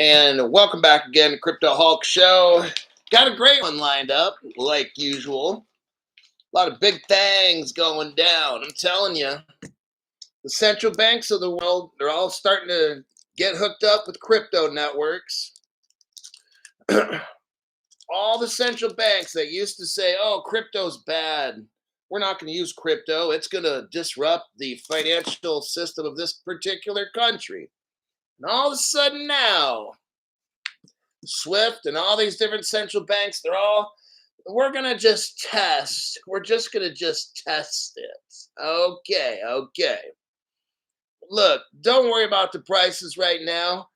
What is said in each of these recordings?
And welcome back again to Crypto Hulk Show. Got a great one lined up, like usual. A lot of big things going down. I'm telling you, the central banks of the world, they're all starting to get hooked up with crypto networks. All the central banks that used to say, oh, crypto's bad. We're not going to use crypto. It's going to disrupt the financial system of this particular country. And all of a sudden now, Swift and all these different central banks, we're going to just test. We're just going to just test it. Okay. Look, don't worry about the prices right now.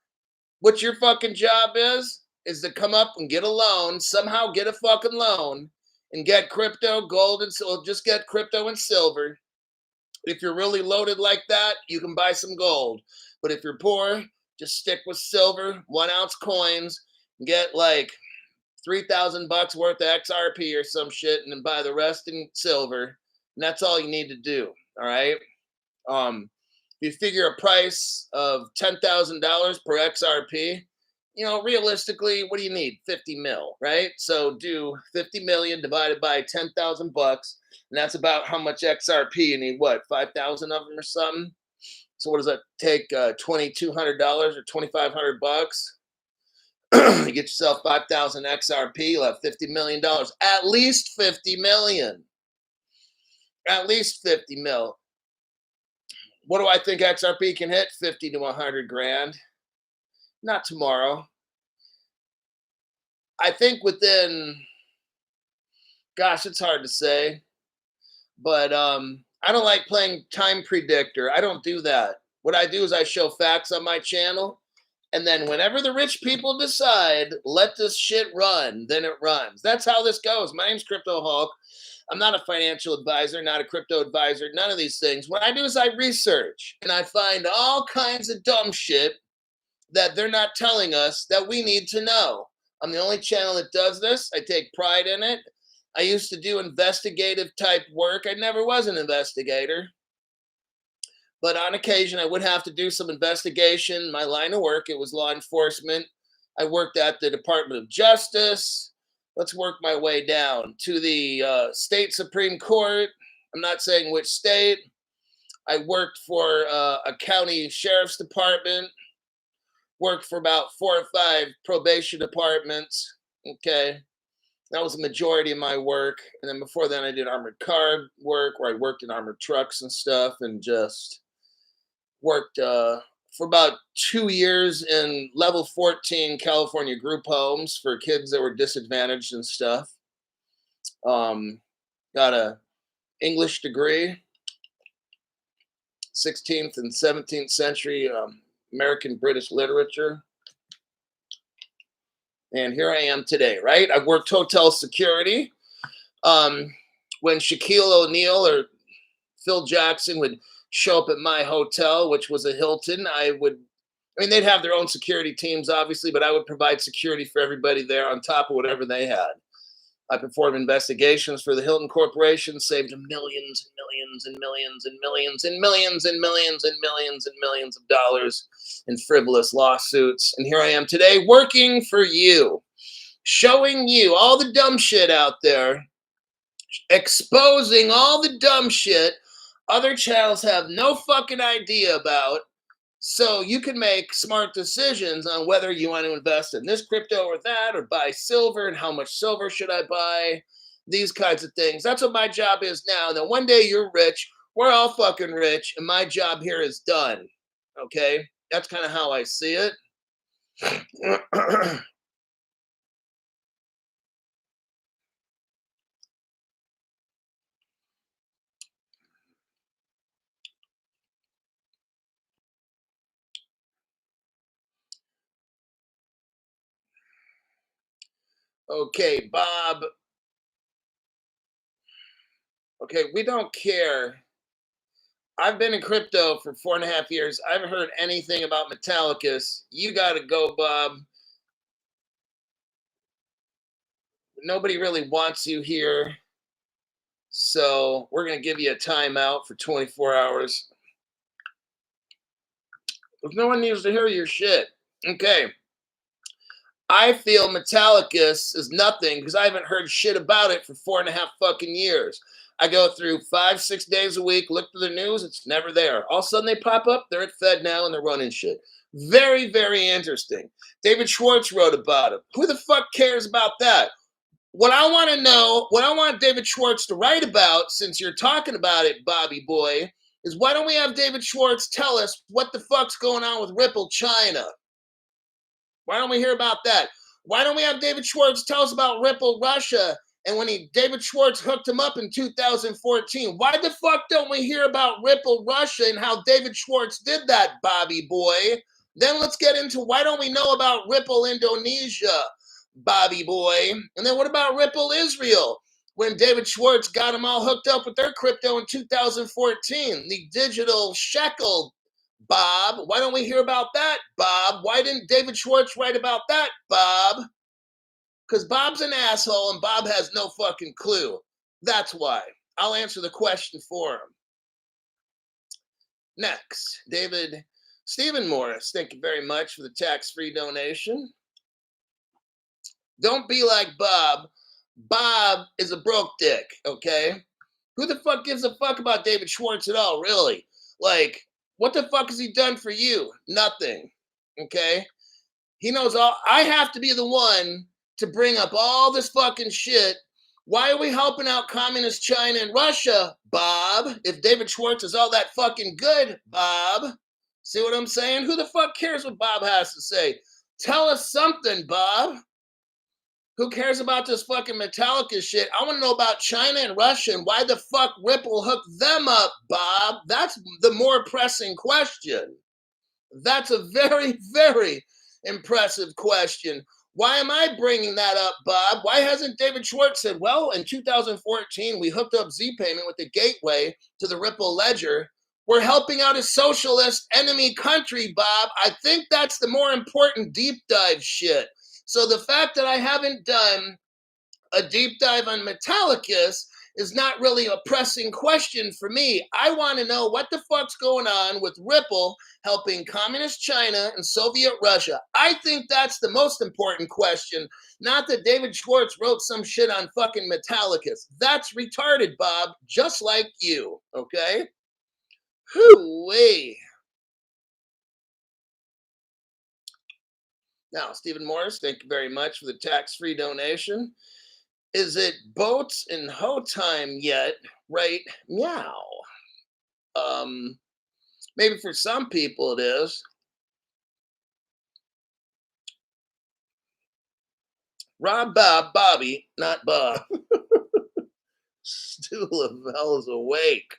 What your fucking job is to come up and get a loan, somehow get a fucking loan and get crypto, gold, and silver. Just get crypto and silver. If you're really loaded like that, you can buy some gold. But if you're poor, just stick with silver, 1 ounce coins, and get like $3,000 worth of XRP or some shit, and then buy the rest in silver. And that's all you need to do. All right. If you figure a price of $10,000 per XRP, realistically, what do you need? 50 mil, right? So do 50 million divided by 10,000 bucks, and that's about how much XRP you need. What, 5,000 of them or something? So what does that take? $2,200 or 2,500 bucks? You get yourself 5,000 XRP, you'll have $50 million. At least 50 million. At least 50 mil. What do I think XRP can hit? 50 to 100 grand. Not tomorrow. I think within, gosh, it's hard to say. But I don't like playing time predictor. I don't do that. What I do is I show facts on my channel. And then whenever the rich people decide, let this shit run, then it runs. That's how this goes. My name's Crypto Hulk. I'm not a financial advisor, not a crypto advisor, none of these things. What I do is I research and I find all kinds of dumb shit that they're not telling us that we need to know. I'm the only channel that does this. I take pride in it. I used to do investigative type work. I never was an investigator. But on occasion, I would have to do some investigation. My line of work, it was law enforcement. I worked at the Department of Justice. Let's work my way down to the state Supreme Court. I'm not saying which state. I worked for a county sheriff's department. Worked for about 4 or 5 probation departments. Okay. That was the majority of my work. And then before then, I did armored car work where I worked in armored trucks and stuff and just worked for about 2 years in level 14 California group homes for kids that were disadvantaged and stuff. Got a English degree, 16th and 17th century American British literature. And here I am today, right? I worked hotel security. When Shaquille O'Neal or Phil Jackson would show up at my hotel, which was a Hilton, they'd have their own security teams, obviously, but I would provide security for everybody there on top of whatever they had. I performed investigations for the Hilton Corporation, saved them millions and millions and millions and millions and millions and millions and millions and millions of dollars in frivolous lawsuits. And here I am today working for you, showing you all the dumb shit out there, exposing all the dumb shit other channels have no fucking idea about, so you can make smart decisions on whether you want to invest in this crypto or that, or buy silver, and how much silver should I buy, these kinds of things. That's what my job is now. Then one day you're rich, we're all fucking rich, and my job here is done. Okay? That's kind of how I see it. Okay, Bob. Okay, we don't care. I've been in crypto for 4.5 years. I haven't heard anything about Metallicus. You got to go, Bob. Nobody really wants you here. So we're going to give you a timeout for 24 hours. Because no one needs to hear your shit. Okay. I feel Metallicus is nothing because I haven't heard shit about it for 4.5 fucking years. I go through 5, 6 days a week, look for the news, it's never there. All of a sudden they pop up, they're at Fed now and they're running shit. Very, very interesting. David Schwartz wrote about it. Who the fuck cares about that? What I want to know, what I want David Schwartz to write about, since you're talking about it, Bobby boy, is why don't we have David Schwartz tell us what the fuck's going on with Ripple China? Why don't we hear about that? Why don't we have David Schwartz tell us about Ripple Russia? And when David Schwartz hooked him up in 2014, why the fuck don't we hear about Ripple Russia and how David Schwartz did that, Bobby boy? Then let's get into why don't we know about Ripple Indonesia, Bobby boy? And then what about Ripple Israel? When David Schwartz got them all hooked up with their crypto in 2014, the digital shekel, Bob. Why don't we hear about that, Bob? Why didn't David Schwartz write about that, Bob? Because Bob's an asshole and Bob has no fucking clue. That's why. I'll answer the question for him. Next, Stephen Morris, thank you very much for the tax-free donation. Don't be like Bob. Bob is a broke dick, okay? Who the fuck gives a fuck about David Schwartz at all, really? Like, what the fuck has he done for you? Nothing, okay? He knows all. I have to be the one to bring up all this fucking shit. Why are we helping out communist China and Russia, Bob? If David Schwartz is all that fucking good, Bob. See what I'm saying? Who the fuck cares what Bob has to say? Tell us something, Bob. Who cares about this fucking Metallica shit? I want to know about China and Russia and why the fuck Ripple hooked them up, Bob. That's the more pressing question. That's a very, very impressive question. Why am I bringing that up, Bob? Why hasn't David Schwartz said, well, in 2014, we hooked up Z-Payment with the gateway to the Ripple ledger. We're helping out a socialist enemy country, Bob. I think that's the more important deep dive shit. So the fact that I haven't done a deep dive on Metallicus is not really a pressing question for me. I want to know what the fuck's going on with Ripple helping communist China and Soviet Russia. I think that's the most important question, not that David Schwartz wrote some shit on fucking Metallicus. That's retarded, Bob, just like you, okay? Hoo-wee. Now, Stephen Morris, thank you very much for the tax-free donation. Is it boats and hoe time yet? Right? Meow. Maybe for some people it is. Bobby, not Bob. Stu Lavelle is awake.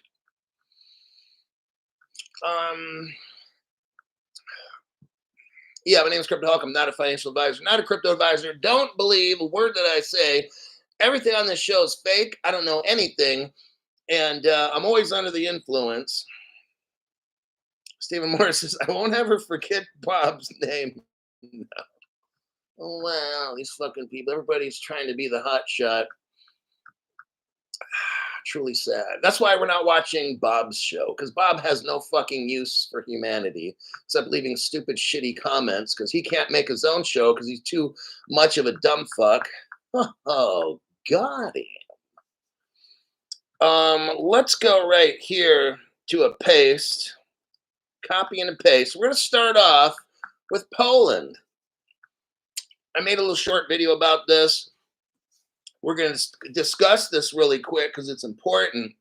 Yeah, my name is Crypto Hawk. I'm not a financial advisor, not a crypto advisor. Don't believe a word that I say. Everything on this show is fake. I don't know anything. And I'm always under the influence. Stephen Morris says, I won't ever forget Bob's name. No. Oh, wow. These fucking people. Everybody's trying to be the hot shot. Truly sad. That's why we're not watching Bob's show, because Bob has no fucking use for humanity except leaving stupid, shitty comments, because he can't make his own show because he's too much of a dumb fuck. Oh, got him. Let's go right here to a paste. Copy and a paste. We're going to start off with Poland. I made a little short video about this. We're going to discuss this really quick because it's important.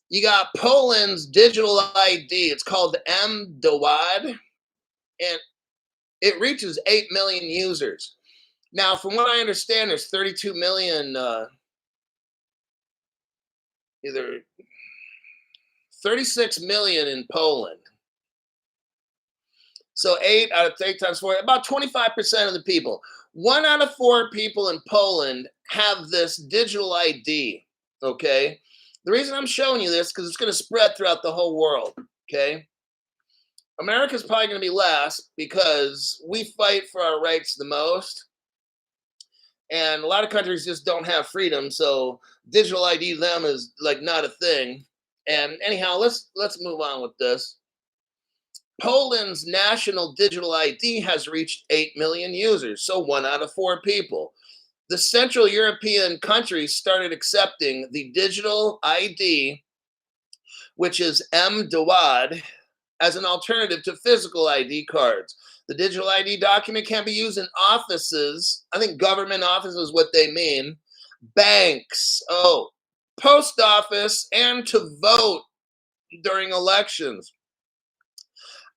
You got Poland's digital ID. It's called mDowid, and it reaches 8 million users. Now, from what I understand, there's 32 million, either 36 million in Poland. So 8 out of 8 times 4, about 25% of the people. 1 out of 4 people in Poland have this digital ID, okay? The reason I'm showing you this, because it's going to spread throughout the whole world, okay? America's probably going to be last because we fight for our rights the most. And a lot of countries just don't have freedom, so digital ID to them is like not a thing. And anyhow, let's move on with this. Poland's national digital ID has reached 8 million users, so 1 out of 4 people. The Central European countries started accepting the digital ID, which is mDawad, as an alternative to physical ID cards. The digital ID document can be used in offices. I think government offices is what they mean. Banks, post office, and to vote during elections.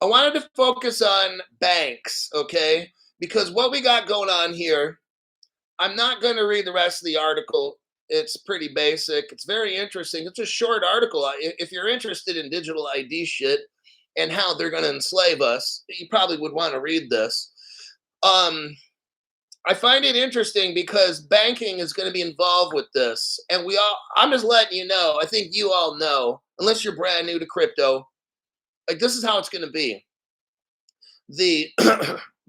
I wanted to focus on banks, okay? Because what we got going on here, I'm not going to read the rest of the article. It's pretty basic. It's very interesting. It's a short article. If you're interested in digital ID shit and how they're going to enslave us, you probably would want to read this. I find it interesting because banking is going to be involved with this. And I'm just letting you know, I think you all know, unless you're brand new to crypto, like this is how it's going to be. The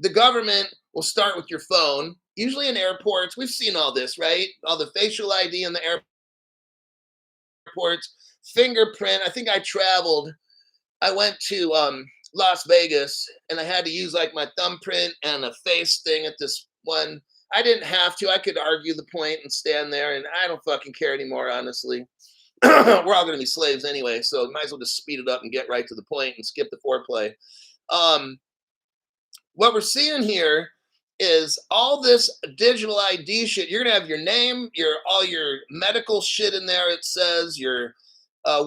the government will start with your phone, usually in airports. We've seen all this, right? All the facial ID in the airports, fingerprint. I think I went to Las Vegas and I had to use like my thumbprint and a face thing at this one. I didn't have to. I could argue the point and stand there, and I don't fucking care anymore, honestly. We're all going to be slaves anyway, so might as well just speed it up and get right to the point and skip the foreplay. What we're seeing here is all this digital ID shit. You're gonna have your name, all your medical shit in there. It says your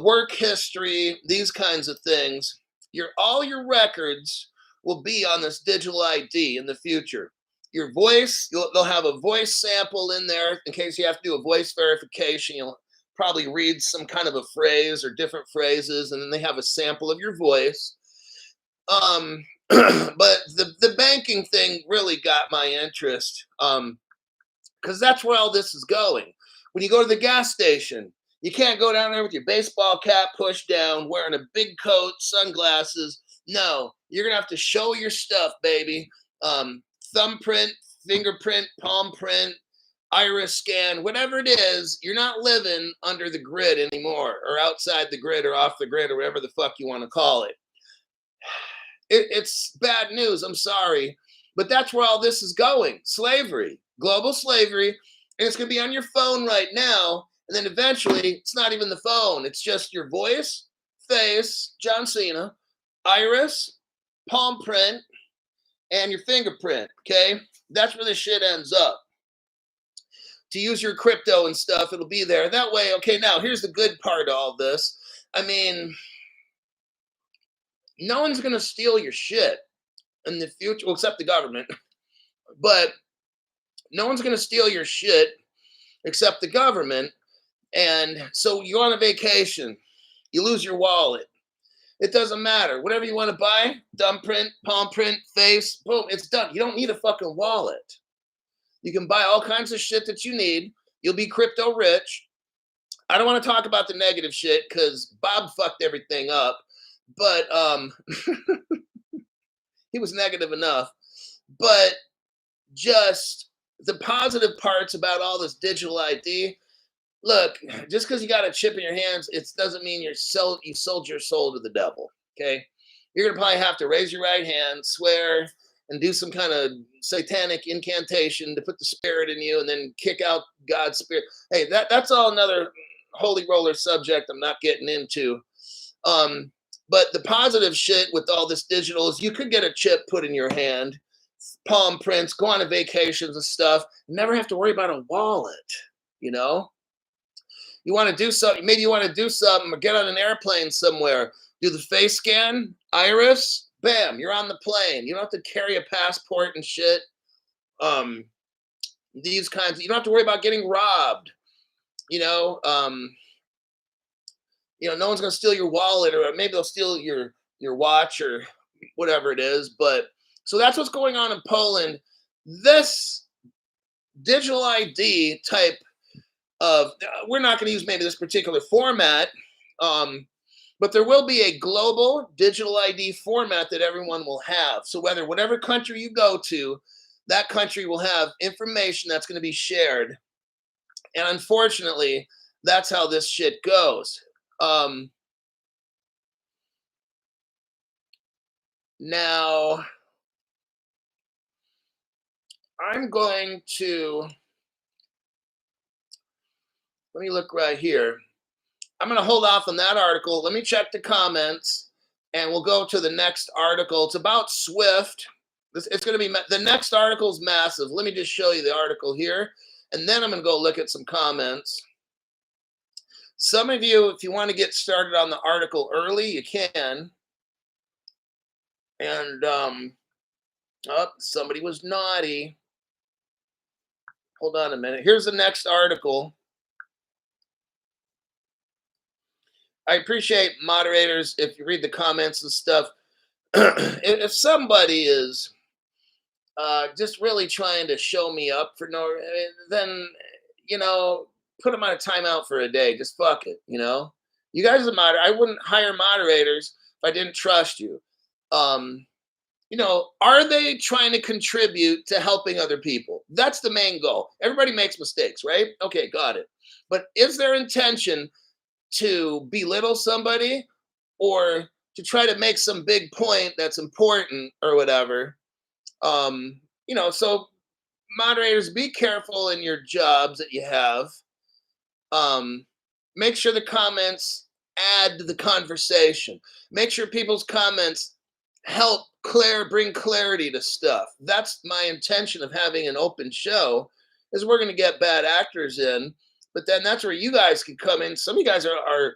work history, these kinds of things. All your records will be on this digital ID in the future. Your voice, they'll have a voice sample in there in case you have to do a voice verification. You'll probably read some kind of a phrase or different phrases, and then they have a sample of your voice. But the banking thing really got my interest, because that's where all this is going. When you go to the gas station, you can't go down there with your baseball cap pushed down, wearing a big coat, sunglasses. No, you're gonna have to show your stuff, baby. Thumbprint, fingerprint, palm print, iris scan, whatever it is. You're not living under the grid anymore, or outside the grid, or off the grid, or whatever the fuck you want to call it. It's bad news. I'm sorry. But that's where all this is going. Slavery, global slavery. And it's going to be on your phone right now. And then eventually, it's not even the phone. It's just your voice, face, John Cena, iris, palm print, and your fingerprint. Okay? That's where this shit ends up. To use your crypto and stuff, it'll be there. That way, okay, now here's the good part of all this. I mean, no one's going to steal your shit in the future, well, except the government. But no one's going to steal your shit except the government. And so you're on a vacation, you lose your wallet. It doesn't matter. Whatever you want to buy, thumbprint, palm print, face, boom, it's done. You don't need a fucking wallet. You can buy all kinds of shit that you need. You'll be crypto rich. I don't want to talk about the negative shit because Bob fucked everything up. But he was negative enough. But just the positive parts about all this digital ID. Look, just because you got a chip in your hands, it doesn't mean you sold your soul to the devil. Okay, you're gonna probably have to raise your right hand, swear, and do some kind of satanic incantation to put the spirit in you, and then kick out God's spirit. Hey, that's all another holy roller subject I'm not getting into. But the positive shit with all this digital is you could get a chip put in your hand, palm prints, go on a vacations and stuff, never have to worry about a wallet, you know? You want to do something, maybe you want to do something or get on an airplane somewhere, do the face scan, iris, bam, you're on the plane. You don't have to carry a passport and shit. These kinds, you don't have to worry about getting robbed, you know? No one's gonna steal your wallet, or maybe they'll steal your watch or whatever it is. But so that's what's going on in Poland. This digital ID type of, we're not going to use maybe this particular format, but there will be a global digital ID format that everyone will have. So whatever country you go to, that country will have information that's going to be shared. And unfortunately, that's how this shit goes. Now, I'm going to, let me look right here. I'm going to hold off on that article. Let me check the comments and we'll go to the next article. It's about Swift. It's going to be, the next article is massive. Let me just show you the article here. And then I'm going to go look at some comments. Some of you, if you want to get started on the article early, you can. And, oh, somebody was naughty. Hold on a minute. Here's the next article. I appreciate moderators if you read the comments and stuff. If somebody is just really trying to show me up for no, then, you know, put them on a timeout for a day. Just fuck it, you know. You guys are I wouldn't hire moderators if I didn't trust you. You know, are they trying to contribute to helping other people? That's the main goal. Everybody makes mistakes, right? Okay, got it. But is their intention to belittle somebody or to try to make some big point that's important or whatever? You know, so moderators, be careful in your jobs that you have. Make sure the comments add to the conversation. Make sure people's comments help bring clarity to stuff. That's my intention of having an open show, is we're going to get bad actors in, but then that's where you guys can come in. Some of you guys are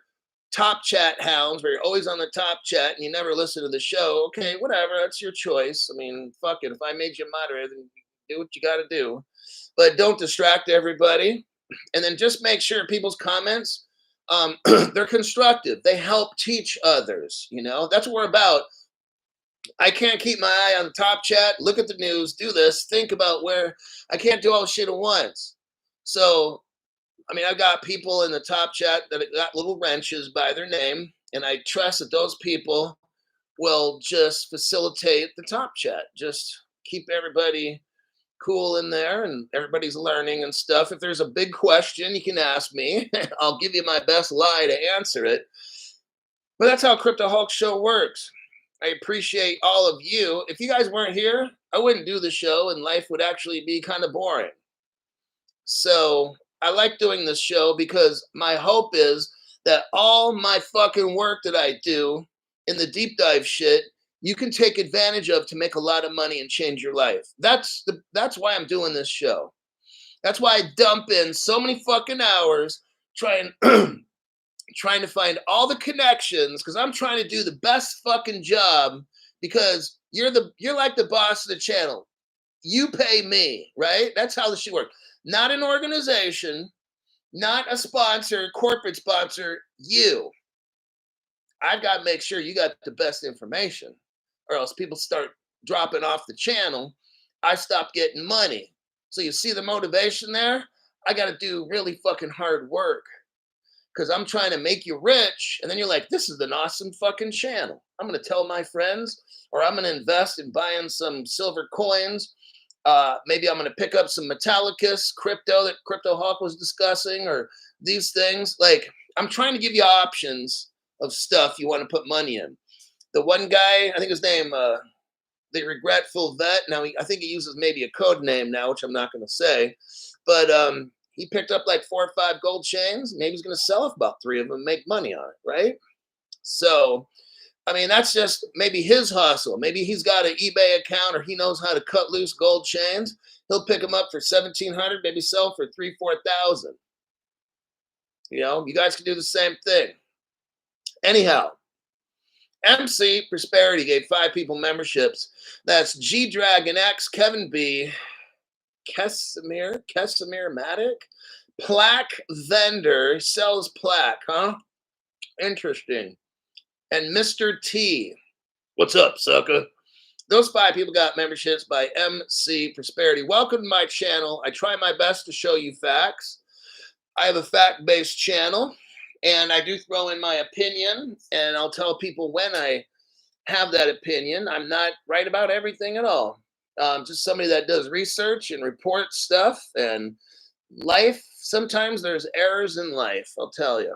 top chat hounds where you're always on the top chat and you never listen to the show. Okay, whatever, that's your choice. I mean, fuck it. If I made you a moderator, then do what you got to do, but don't distract everybody. And then just make sure people's comments, they're constructive. They help teach others. You know, that's what we're about. I can't keep my eye on the top chat, look at the news, do this, think about where I can't do all the shit at once. So, I mean, I've got people in the top chat that have got little wrenches by their name, and I trust that those people will just facilitate the top chat. Just keep everybody cool in there and everybody's learning and stuff. If there's a big question, you can ask me. I'll give you my best lie to answer it. But that's how Crypto Hulk Show works. I appreciate all of you. If you guys weren't here, I wouldn't do the show and life would actually be kind of boring. So I like doing this show because my hope is that all my fucking work that I do in the deep dive shit, you can take advantage of to make a lot of money and change your life. That's why I'm doing this show. That's why I dump in so many fucking hours trying trying to find all the connections, because I'm trying to do the best fucking job, because you're like the boss of the channel. You pay me, right? That's how this shit works. Not an organization, not a sponsor, corporate sponsor, you. I've got to make sure you got the best information, or else people start dropping off the channel. I stop getting money. So you see the motivation there? I got to do really fucking hard work because I'm trying to make you rich. And then you're like, this is an awesome fucking channel. I'm going to tell my friends, or I'm going to invest in buying some silver coins. Maybe I'm going to pick up some Metallicus crypto that Crypto Hawk was discussing, or these things. Like, I'm trying to give you options of stuff you want to put money in. The one guy, I think his name, the Regretful Vet. Now, I think he uses maybe a code name now, which I'm not going to say. But he picked up like 4 or 5 gold chains. Maybe he's going to sell off about 3 of them and make money on it, right? So, I mean, that's just maybe his hustle. Maybe he's got an eBay account, or he knows how to cut loose gold chains. He'll pick them up for $1,700, maybe sell for $3,000-4,000. You know, you guys can do the same thing. Anyhow, MC Prosperity gave 5 people memberships. That's G Dragon X, Kevin B, Kesimir Matic, Plaque Vendor, sells plaque, huh? Interesting. And Mr. T. What's up, sucker? Those 5 people got memberships by MC Prosperity. Welcome to my channel. I try my best to show you facts. I have a fact-based channel, and I do throw in my opinion, and I'll tell people when I have that opinion. I'm not right about everything at all. Just somebody that does research and reports stuff, and life, sometimes there's errors in life, I'll tell you.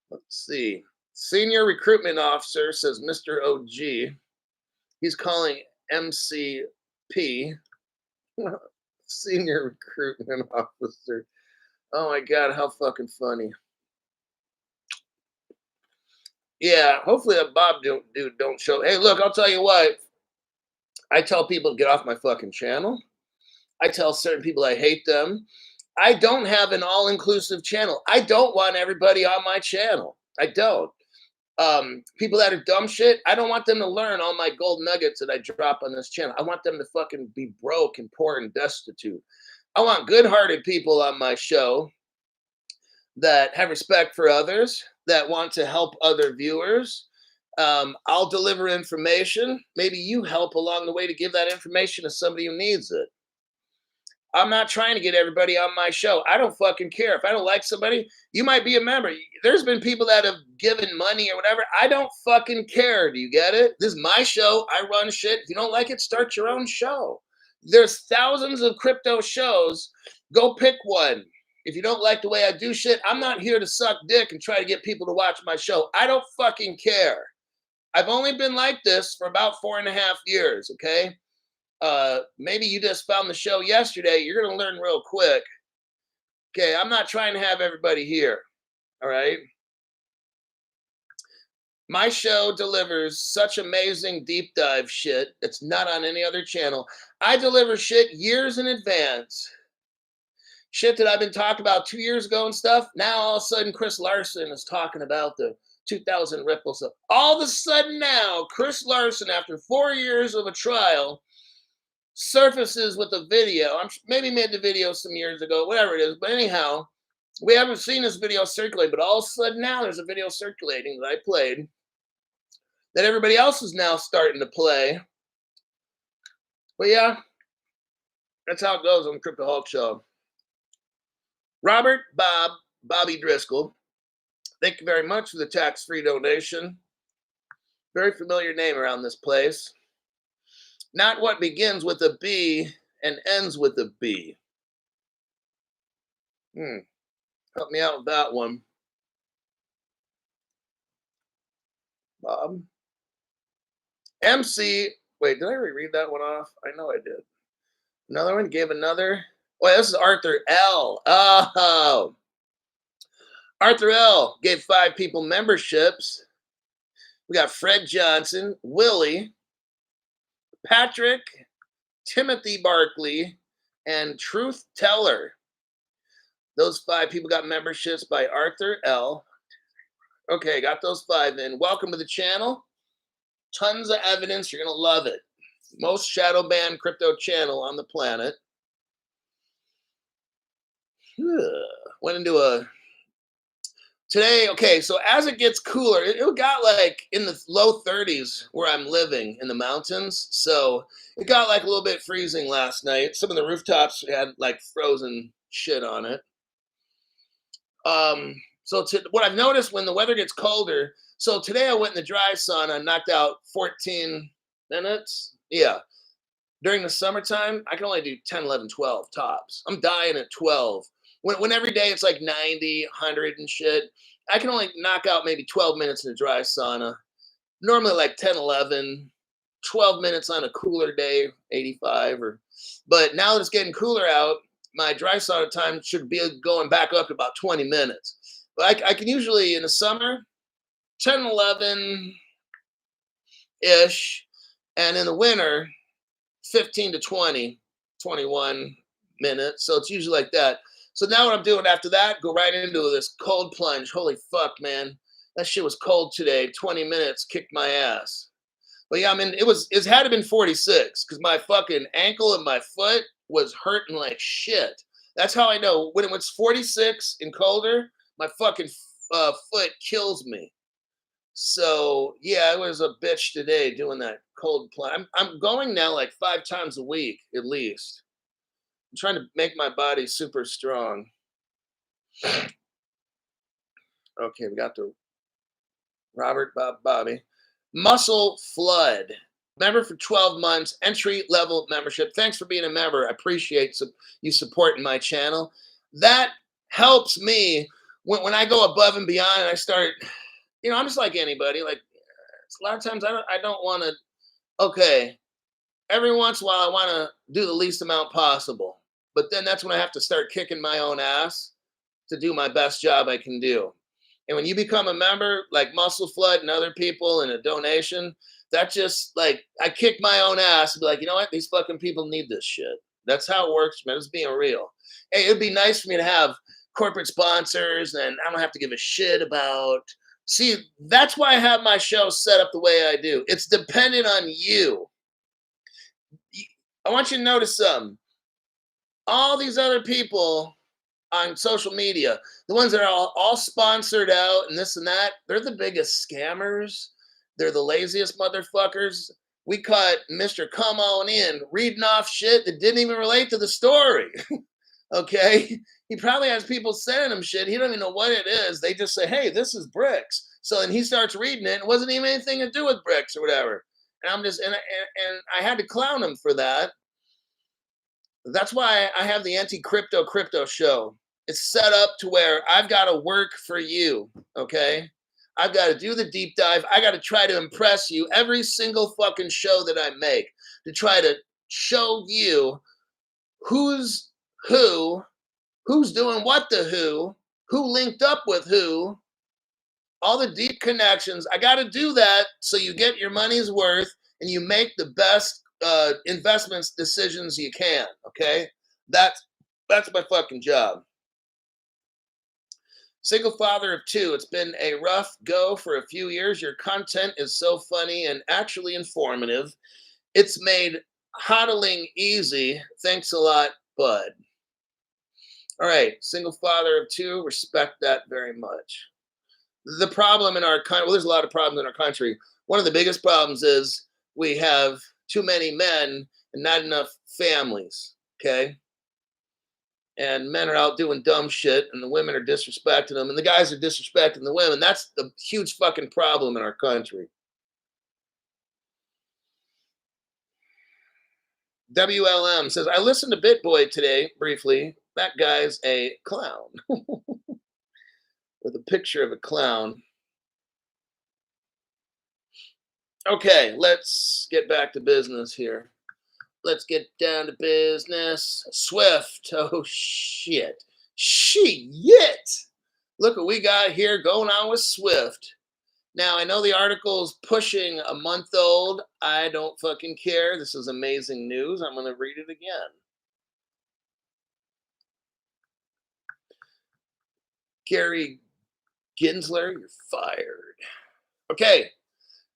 Let's see. Senior recruitment officer, says Mr. OG. He's calling MCP. Senior recruitment officer. Oh my God, how fucking funny. Yeah, hopefully that Bob dude don't show. Hey, look, I'll tell you what. I tell people to get off my fucking channel. I tell certain people I hate them. I don't have an all-inclusive channel. I don't want everybody on my channel. I don't. People that are dumb shit, I don't want them to learn all my gold nuggets that I drop on this channel. I want them to fucking be broke and poor and destitute. I want good-hearted people on my show that have respect for others, that want to help other viewers. I'll deliver information. Maybe you help along the way to give that information to somebody who needs it. I'm not trying to get everybody on my show. I don't fucking care. If I don't like somebody, you might be a member. There's been people that have given money or whatever. I don't fucking care. Do you get it? This is my show. I run shit. If you don't like it, start your own show. There's thousands of crypto shows. Go pick one. If you don't like the way I do shit, I'm not here to suck dick and try to get people to watch my show. I don't fucking care. I've only been like this for about 4.5 years, okay? Maybe you just found the show yesterday. You're going to learn real quick. Okay, I'm not trying to have everybody here, all right? My show delivers such amazing deep dive shit. It's not on any other channel. I deliver shit years in advance. Shit that I've been talking about 2 years ago and stuff. Now all of a sudden Chris Larson is talking about the 2000 Ripple stuff. All of a sudden now, Chris Larson, after 4 years of a trial, surfaces with a video. I'm maybe made the video some years ago, whatever it is. But anyhow, we haven't seen this video circulate, but all of a sudden now there's a video circulating that I played that everybody else is now starting to play. But yeah, that's how it goes on the Crypto Hulk Show. Robert Bobby Driscoll, thank you very much for the tax-free donation. Very familiar name around this place. Not what begins with a B and ends with a B. Help me out with that one. Bob. MC. Wait, did I reread that one off? I know I did. Another one gave another. Wait, this is Arthur L. Oh. Arthur L. gave 5 people memberships. We got Fred Johnson, Willie, Patrick, Timothy Barkley, and Truth Teller. Those 5 people got memberships by Arthur L. Okay, got those 5 in. Welcome to the channel. Tons of evidence. You're going to love it. Most shadow banned crypto channel on the planet. Went into a... Today, okay, so as it gets cooler, it got like in the low 30s where I'm living in the mountains. So it got like a little bit freezing last night. Some of the rooftops had like frozen shit on it. What I've noticed when the weather gets colder, so today I went in the dry sauna and knocked out 14 minutes. Yeah. During the summertime, I can only do 10, 11, 12 tops. I'm dying at 12. When every day it's like 90, 100 and shit, I can only knock out maybe 12 minutes in a dry sauna. Normally like 10, 11, 12 minutes on a cooler day, 85. But now that it's getting cooler out, my dry sauna time should be going back up to about 20 minutes. But I can usually, in the summer, 10, 11-ish. And in the winter, 15 to 20, 21 minutes. So it's usually like that. So now what I'm doing after that, go right into this cold plunge. Holy fuck, man. That shit was cold today. 20 minutes, kicked my ass. But yeah, I mean, it had to been 46 because my fucking ankle and my foot was hurting like shit. That's how I know. When it was 46 and colder, my fucking foot kills me. So yeah, it was a bitch today doing that cold plunge. I'm going now like 5 times a week at least. I'm trying to make my body super strong. Okay, we got the Robert Bobby. Muscle Flood. Member for 12 months, entry level membership. Thanks for being a member. I appreciate you supporting my channel. That helps me when I go above and beyond and I start I'm just like anybody. Like a lot of times I don't want to. Okay, every once in a while I want to do the least amount possible, but then that's when I have to start kicking my own ass to do my best job I can do. And when you become a member, like Muscle Flood and other people, and a donation, that just like I kick my own ass and be like, you know what? These fucking people need this shit. That's how it works, man. It's being real. Hey, it'd be nice for me to have corporate sponsors, and I don't have to give a shit about. See, that's why I have my show set up the way I do. It's dependent on you. I want you to notice something. All these other people on social media, the ones that are all sponsored out and this and that, they're the biggest scammers. They're the laziest motherfuckers. We caught Mr. Come On In reading off shit that didn't even relate to the story. Okay? He probably has people sending him shit. He don't even know what it is. They just say, hey, this is bricks. So then he starts reading it. It wasn't even anything to do with bricks or whatever. And I'm just, and I had to clown him for that. That's why I have the anti-crypto show. It's set up to where I've got to work for you, okay? I've got to do the deep dive. I got to try to impress you every single fucking show that I make, to try to show you who's who, who's doing what to who linked up with who, all the deep connections. I got to do that so you get your money's worth and you make the best investments decisions you can, okay? That's my fucking job. Single father of two. It's been a rough go for a few years. Your content is so funny and actually informative. It's made hodling easy. Thanks a lot, bud. All right, single father of two. Respect that very much. The problem in our country, well, there's a lot of problems in our country. One of the biggest problems is we have too many men and not enough families, okay? And men are out doing dumb shit, and the women are disrespecting them, and the guys are disrespecting the women. That's the huge fucking problem in our country. WLM says, I listened to BitBoy today briefly. That guy's a clown. With a picture of a clown. Okay, let's get back to business here. Let's get down to business. Swift. Oh, shit. Shit. Look what we got here going on with Swift. Now, I know the article's pushing a month old. I don't fucking care. This is amazing news. I'm going to read it again. Gary Gensler, you're fired. Okay.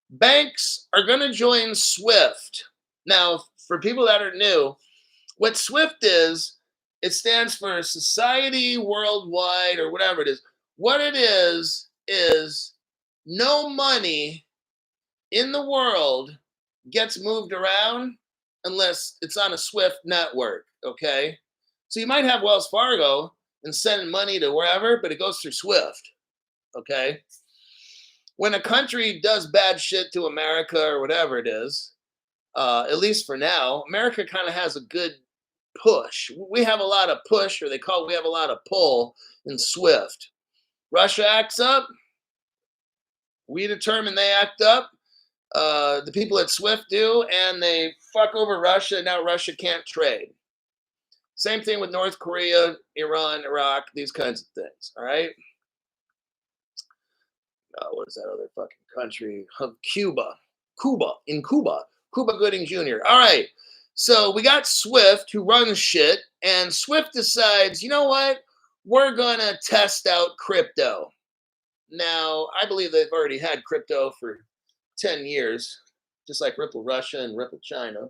Banks are going to join Swift. Now, for people that are new, what Swift is, it stands for Society Worldwide or whatever it is. What it is no money in the world gets moved around unless it's on a Swift network, okay? So you might have Wells Fargo and sending money to wherever, but it goes through Swift, okay? When a country does bad shit to America or whatever it is, at least for now, America kind of has a good push. We have a lot of push, or we have a lot of pull in Swift. Russia acts up. We determine they act up. The people at Swift do, and they fuck over Russia. Now Russia can't trade. Same thing with North Korea, Iran, Iraq, these kinds of things. All right. What is that other fucking country? Cuba. Cuba Gooding Jr. All right. So we got Swift who runs shit, and Swift decides, you know what? We're going to test out crypto. Now, I believe they've already had crypto for 10 years, just like Ripple Russia and Ripple China.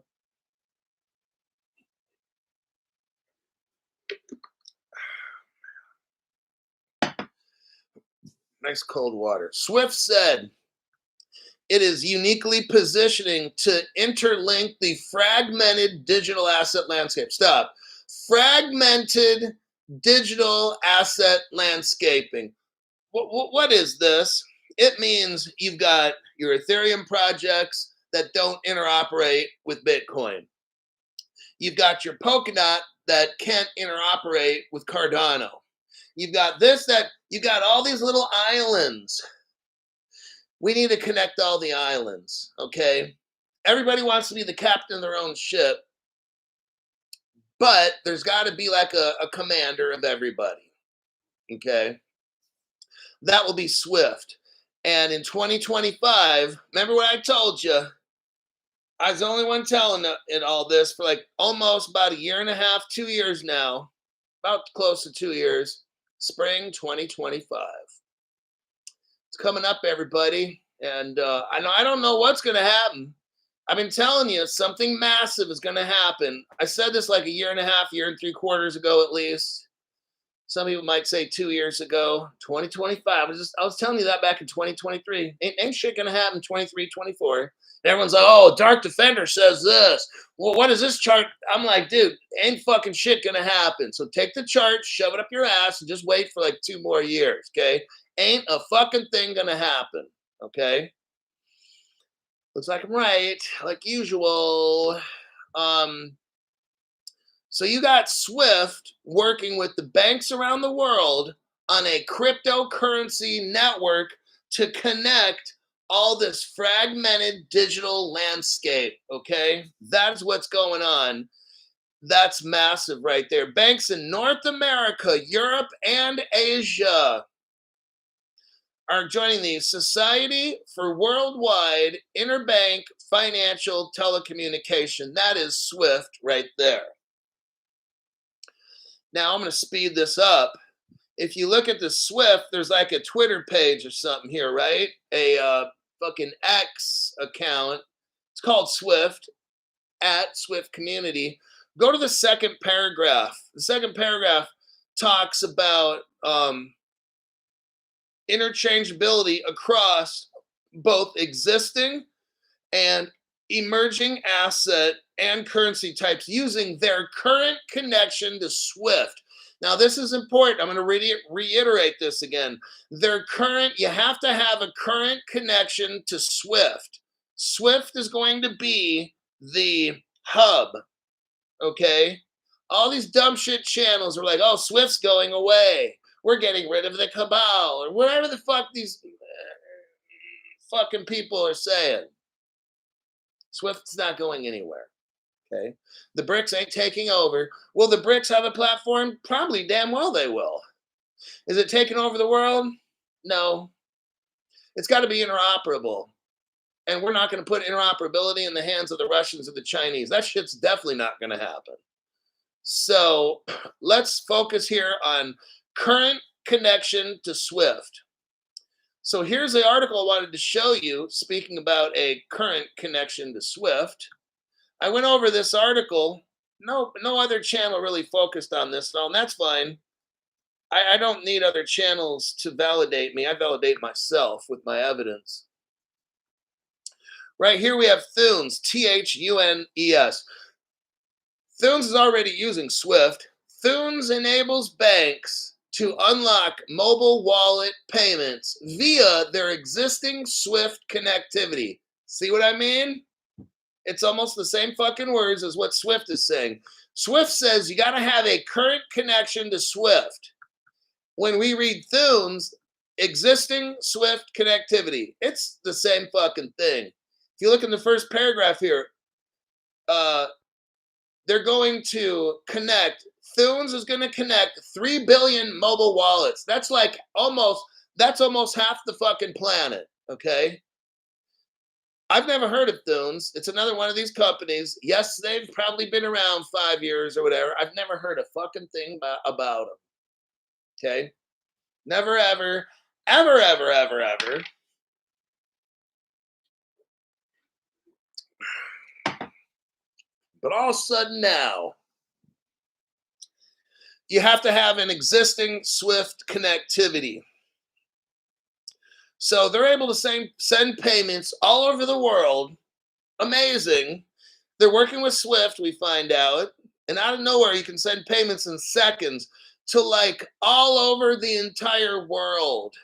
Nice cold water. Swift said it is uniquely positioning to interlink the fragmented digital asset landscape. Stop. Fragmented digital asset landscaping. What is this? It means you've got your Ethereum projects that don't interoperate with Bitcoin. You've got your Polkadot that can't interoperate with Cardano. You've got you got all these little islands We need to connect all the islands, okay? Everybody wants to be the captain of their own ship, but there's got to be like a commander of everybody, okay? That will be Swift. And in 2025, remember what I told you? I was the only one telling it all this for like almost about a year and a half, 2 years now, about close to 2 years. Spring 2025. It's coming up, everybody. And I don't know what's going to happen. I've been telling you something massive is going to happen. I said this like a year and a half, year and 3/4 ago at least. Some people might say 2 years ago, 2025. I was telling you that back in 2023. Ain't shit gonna happen 23, 24. And everyone's like, oh, Dark Defender says this. Well, what is this chart? I'm like, dude, ain't fucking shit gonna happen. So take the chart, shove it up your ass, and just wait for like 2 more years. Okay. Ain't a fucking thing gonna happen. Okay. Looks like I'm right, like usual. Um, So you got Swift working with the banks around the world on a cryptocurrency network to connect all this fragmented digital landscape. Okay. That's what's going on. That's massive right there. Banks in North America, Europe, and Asia are joining the Society for Worldwide Interbank Financial Telecommunication. That is Swift right there. Now I'm going to speed this up. If you look at the Swift, there's like a Twitter page or something here, right? A fucking X account. It's called Swift, at Swift Community. Go to the second paragraph. The second paragraph talks about interchangeability across both existing and emerging asset and currency types using their current connection to Swift. Now, this is important. I'm going to reiterate this again. You have to have a current connection to Swift. Swift is going to be the hub, okay? All these dumb shit channels are like, oh, Swift's going away. We're getting rid of the cabal, or whatever the fuck these fucking people are saying. Swift's not going anywhere. Okay. The BRICS ain't taking over. Will the BRICS have a platform? Probably damn well they will. Is it taking over the world? No. It's got to be interoperable. And we're not going to put interoperability in the hands of the Russians or the Chinese. That shit's definitely not going to happen. So let's focus here on current connection to Swift. So here's the article I wanted to show you, speaking about a current connection to Swift. I went over this article. No other channel really focused on this, and that's fine. I don't need other channels to validate me. I validate myself with my evidence. Right here we have Thunes, Thunes. Thunes is already using Swift. Thunes enables banks to unlock mobile wallet payments via their existing Swift connectivity. See what I mean? It's almost the same fucking words as what Swift is saying. Swift says you got to have a current connection to Swift. When we read Thunes, existing Swift connectivity, it's the same fucking thing. If you look in the first paragraph here, they're going to connect. Thunes is going to connect 3 billion mobile wallets. That's almost half the fucking planet, okay? I've never heard of Thunes. It's another one of these companies. Yes, they've probably been around 5 years or whatever. I've never heard a fucking thing about them. Okay? Never, ever, ever, ever, ever, ever. But all of a sudden now, you have to have an existing Swift connectivity. So they're able to send payments all over the world. Amazing. They're working with Swift, we find out. And out of nowhere, you can send payments in seconds to all over the entire world.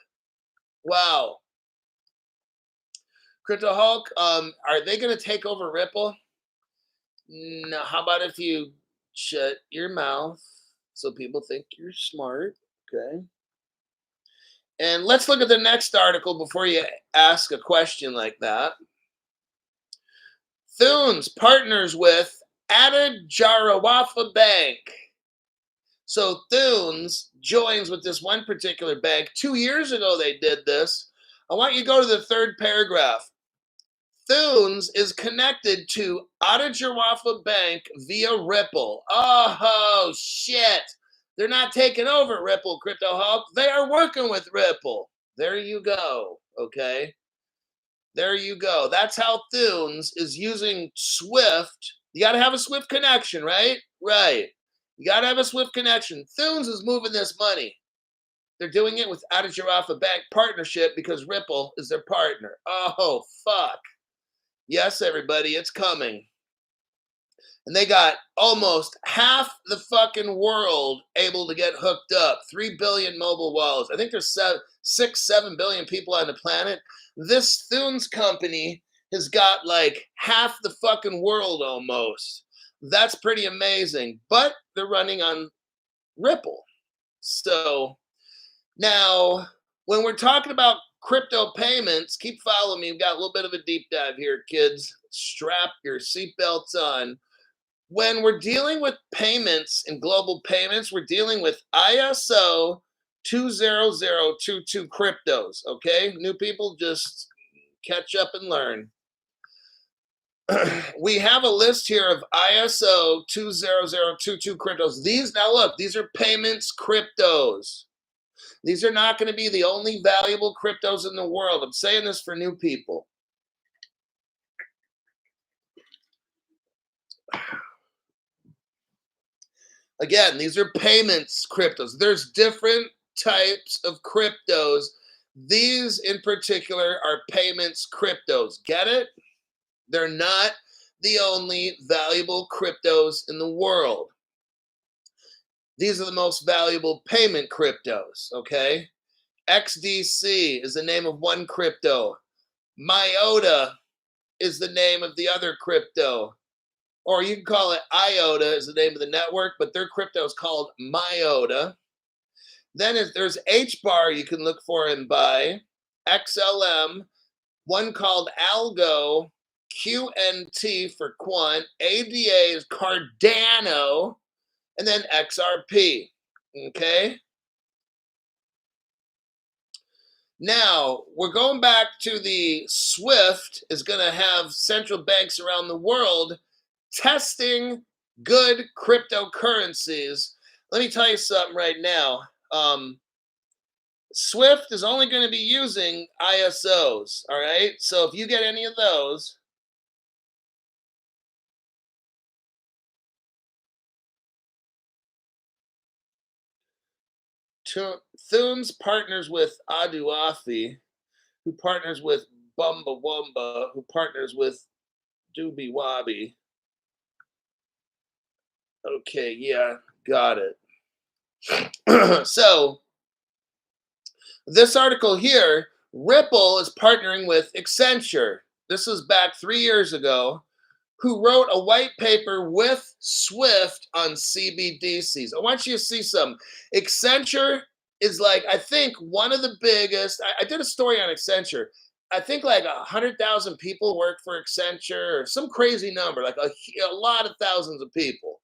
Wow. Crypto Hulk, are they going to take over Ripple? No. How about if you shut your mouth so people think you're smart? Okay. And let's look at the next article before you ask a question like that. Thunes partners with Added Jarawafa Bank. So Thunes joins with this one particular bank. 2 years ago, they did this. I want you to go to the third paragraph. Thunes is connected to Atajarafa Bank via Ripple. Oh, shit. They're not taking over Ripple, Crypto Hulk. They are working with Ripple. There you go. Okay. There you go. That's how Thunes is using Swift. You got to have a Swift connection, right? Right. You got to have a Swift connection. Thunes is moving this money. They're doing it with Atajarafa Bank partnership because Ripple is their partner. Oh, fuck. Yes, everybody, it's coming. And they got almost half the fucking world able to get hooked up. 3 billion mobile wallets. I think there's 7 billion people on the planet. This Thunes company has got like half the fucking world almost. That's pretty amazing. But they're running on Ripple. So now, when we're talking about crypto payments, keep following me. We've got a little bit of a deep dive here, kids. Strap your seatbelts on. When we're dealing with payments and global payments, we're dealing with ISO 20022 cryptos. Okay, new people, just catch up and learn. We have a list here of ISO 20022 cryptos. These, now look, these are payments cryptos. These are not going to be the only valuable cryptos in the world. I'm saying this for new people. Again, these are payments cryptos. There's different types of cryptos. These in particular are payments cryptos. Get it? They're not the only valuable cryptos in the world. These are the most valuable payment cryptos, okay? XDC is the name of one crypto. Myota is the name of the other crypto. Or you can call it IOTA is the name of the network, but their crypto is called Myota. Then there's HBAR you can look for and buy. XLM, one called Algo, QNT for Quant, ADA is Cardano, and then XRP, okay? Now, we're going back to the SWIFT is going to have central banks around the world testing good cryptocurrencies. Let me tell you something right now. SWIFT is only going to be using ISOs, all right? So if you get any of those, Thunes partners with Aduafi, who partners with Bumba Wumba, who partners with Doobie Wobby. Okay, yeah, got it. So, this article here, Ripple is partnering with Accenture. This was back 3 years ago, who wrote a white paper with Swift on CBDCs. I want you to see some. Accenture is like, I think one of the biggest, I did a story on Accenture. I think like 100,000 people work for Accenture or some crazy number, like a lot of thousands of people,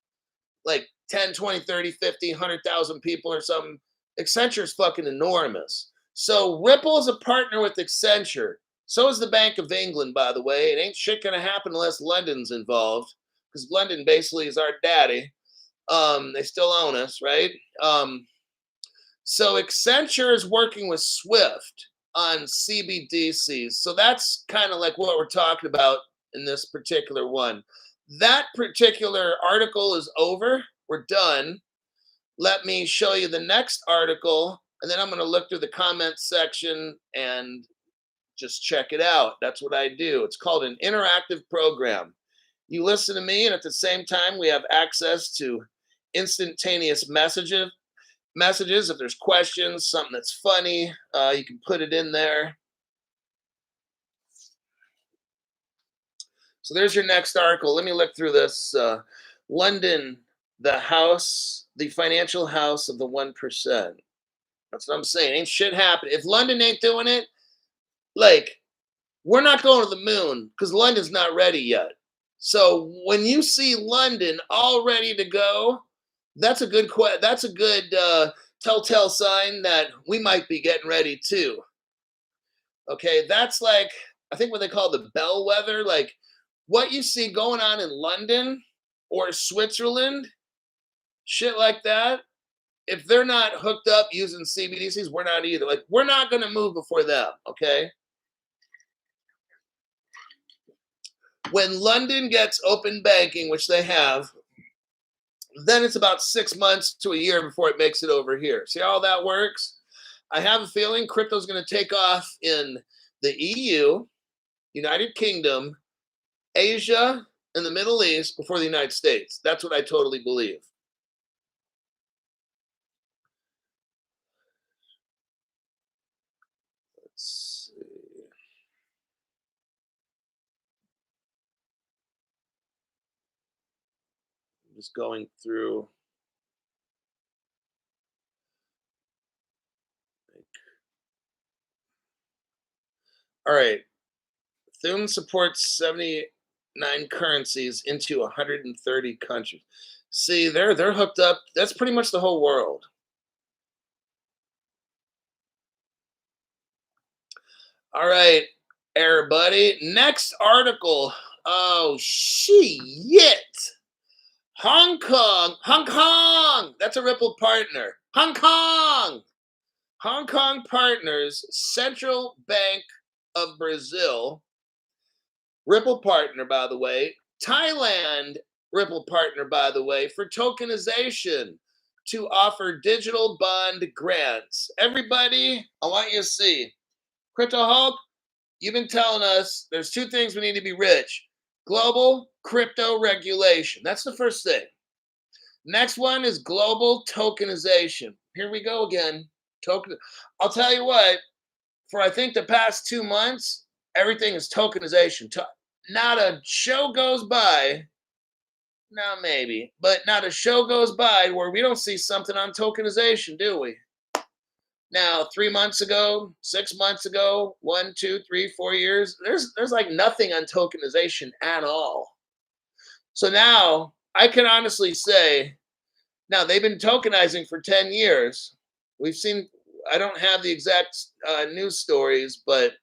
like 10, 20, 30, 50, 100,000 people or something. Accenture is fucking enormous. So Ripple is a partner with Accenture. So is the Bank of England, by the way. It ain't shit gonna happen unless London's involved, because London basically is our daddy. They still own us, right? So Accenture is working with Swift on CBDCs. So that's kind of like what we're talking about in this particular one. That particular article is over. We're done. Let me show you the next article, and then I'm going to look through the comments section and just check it out. That's what I do. It's called an interactive program. You listen to me, and at the same time, we have access to instantaneous messages. If there's questions, something that's funny, you can put it in there. So there's your next article. Let me look through this. London, the financial house of the 1%. That's what I'm saying. Ain't shit happening. If London ain't doing it, like, we're not going to the moon because London's not ready yet. So when you see London all ready to go, that's a good that's a good telltale sign that we might be getting ready too. Okay, that's like, I think what they call the bellwether, like what you see going on in London or Switzerland, shit like that. If they're not hooked up using CBDCs, we're not either. Like, we're not going to move before them. Okay. When London gets open banking, which they have, then it's about 6 months to a year before it makes it over here. See how that works? I have a feeling crypto's going to take off in the EU, United Kingdom, Asia, and the Middle East before the United States. That's what I totally believe. Let's see. I'm just going through. All right. Thune supports 79 currencies into 130 countries. See, they're hooked up. That's pretty much the whole world. All right, everybody. Next article. Oh shit. Hong Kong. Hong Kong. That's a Ripple partner. Hong Kong. Hong Kong partners, Central Bank of Brazil, Ripple partner, by the way. Thailand, Ripple partner, by the way, for tokenization to offer digital bond grants. Everybody, I want you to see. Crypto Hulk, you've been telling us there's two things we need to be rich: global crypto regulation. That's the first thing. Next one is global tokenization. Here we go again. Token. I'll tell you what, for I think the past 2 months, everything is tokenization. Not a show goes by, now maybe, but not a show goes by where we don't see something on tokenization, do we? Now, 3 months ago, 6 months ago, 1, 2, 3, 4 years, there's like nothing on tokenization at all. So now I can honestly say, now they've been tokenizing for 10 years. We've seen, I don't have the exact news stories, but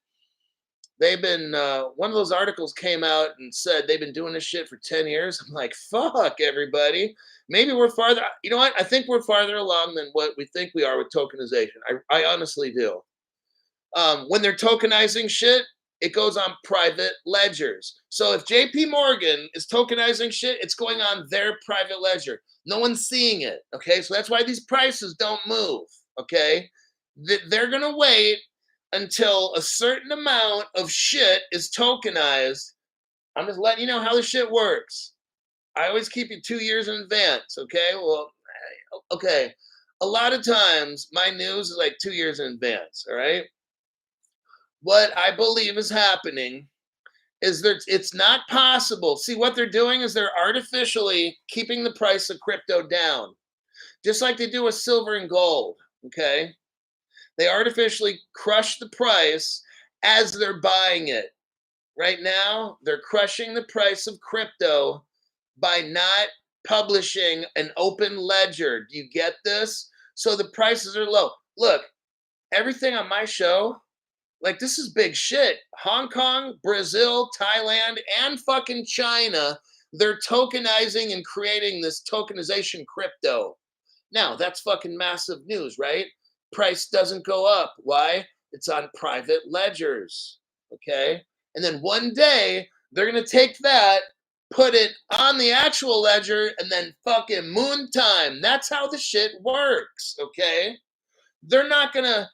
they've been, one of those articles came out and said they've been doing this shit for 10 years. I'm like, fuck everybody. Maybe we're farther, you know what? I think we're farther along than what we think we are with tokenization. I honestly do. When they're tokenizing shit, it goes on private ledgers. So if JP Morgan is tokenizing shit, it's going on their private ledger. No one's seeing it. Okay. So that's why these prices don't move. Okay. They're going to wait until a certain amount of shit is tokenized. I'm just letting you know how this shit works. I always keep you 2 years in advance. Okay. Well, okay. A lot of times my news is like 2 years in advance. All right. What I believe is happening is that it's not possible. See, what they're doing is they're artificially keeping the price of crypto down, just like they do with silver and gold. Okay. They artificially crush the price as they're buying it. Right now, they're crushing the price of crypto by not publishing an open ledger. Do you get this? So the prices are low. Look, everything on my show, like, this is big shit. Hong Kong, Brazil, Thailand, and fucking China, they're tokenizing and creating this tokenization crypto. Now, that's fucking massive news, right? Price doesn't go up. Why? It's on private ledgers. Okay. And then one day they're going to take that, put it on the actual ledger, and then fucking moon time. That's how the shit works. Okay. They're not going to,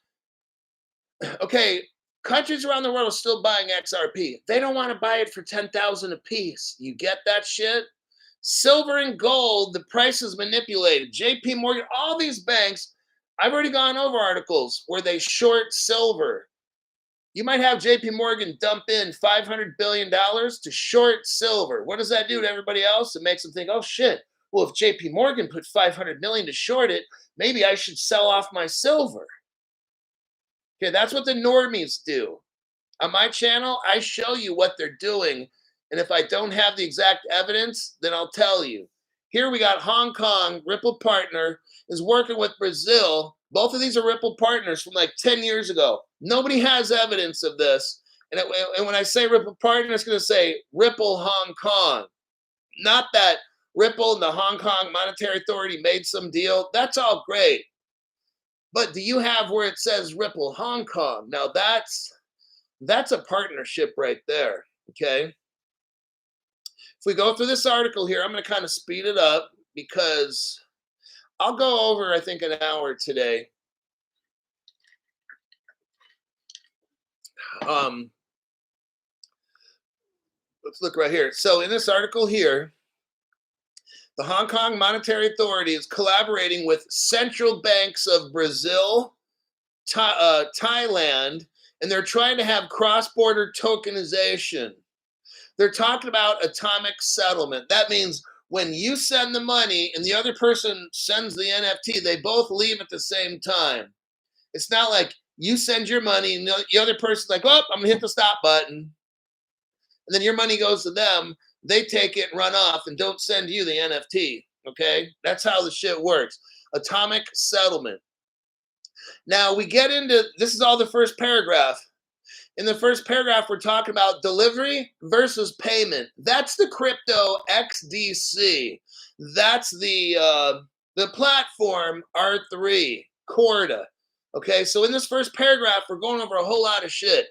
okay. Countries around the world are still buying XRP. They don't want to buy it for 10,000 a piece. You get that shit? Silver and gold, the price is manipulated. JP Morgan, all these banks, I've already gone over articles where they short silver. You might have JP Morgan dump in $500 billion to short silver. What does that do to everybody else? It makes them think, oh shit, well, if JP Morgan put $500 million to short it, maybe I should sell off my silver. Okay, that's what the normies do. On my channel, I show you what they're doing. And if I don't have the exact evidence, then I'll tell you. Here we got Hong Kong, Ripple partner, is working with Brazil. Both of these are Ripple partners from like 10 years ago. Nobody has evidence of this. And when I say Ripple partner, it's going to say Ripple Hong Kong. Not that Ripple and the Hong Kong Monetary Authority made some deal. That's all great. But do you have where it says Ripple Hong Kong? Now that's a partnership right there, okay? If we go through this article here, I'm going to kind of speed it up because I'll go over, I think, an hour today. Let's look right here. So in this article here, the Hong Kong Monetary Authority is collaborating with central banks of Brazil, Thailand, and they're trying to have cross-border tokenization. They're talking about atomic settlement. That means when you send the money and the other person sends the NFT, they both leave at the same time. It's not like you send your money and the other person's like, oh, I'm going to hit the stop button. And then your money goes to them. They take it and run off and don't send you the NFT, okay? That's how the shit works. Atomic settlement. Now we get into, this is all the first paragraph. In the first paragraph, we're talking about delivery versus payment. That's the crypto XDC. That's the platform R3, Corda. Okay, so in this first paragraph, we're going over a whole lot of shit.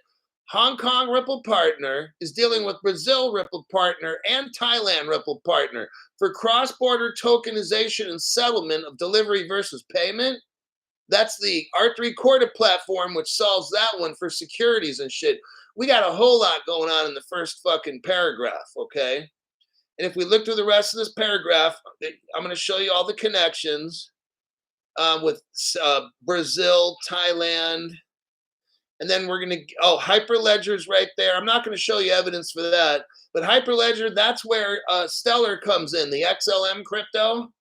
Hong Kong Ripple partner is dealing with Brazil Ripple partner and Thailand Ripple partner for cross-border tokenization and settlement of delivery versus payment. That's the R3 Corda platform, which solves that one for securities and shit. We got a whole lot going on in the first fucking paragraph, okay? And if we look through the rest of this paragraph, I'm going to show you all the connections with Brazil, Thailand, and then we're going to, Hyperledger's right there. I'm not going to show you evidence for that, but Hyperledger, that's where Stellar comes in, the XLM crypto.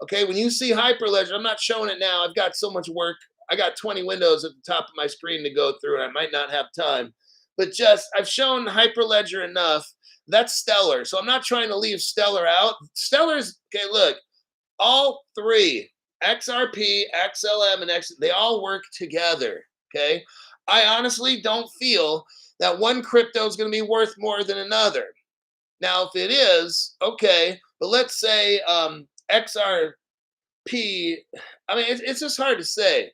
Okay, when you see Hyperledger, I'm not showing it now. I've got so much work. I got 20 windows at the top of my screen to go through, and I might not have time. But just, I've shown Hyperledger enough. That's Stellar. So I'm not trying to leave Stellar out. Stellar's, okay, look, all three, XRP, XLM, and X, they all work together, okay? I honestly don't feel that one crypto is going to be worth more than another. Now, if it is, okay, but let's say XRP, I mean, it's just hard to say.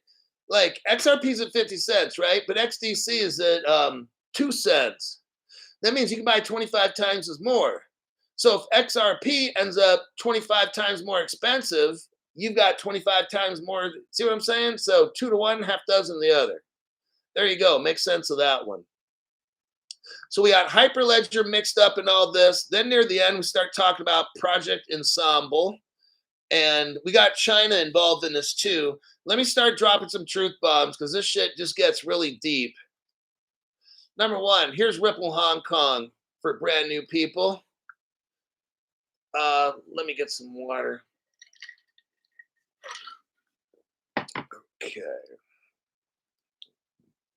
Like, XRP is at 50 cents, right? But XDC is at 2 cents. That means you can buy 25 times as more. So if XRP ends up 25 times more expensive, you've got 25 times more. See what I'm saying? So 2 to 1, half dozen the other. There you go. Make sense of that one. So we got Hyperledger mixed up in all this. Then near the end, we start talking about Project Ensemble. And we got China involved in this too. Let me start dropping some truth bombs because this shit just gets really deep. Number one, here's Ripple Hong Kong for brand new people. Let me get some water. Okay.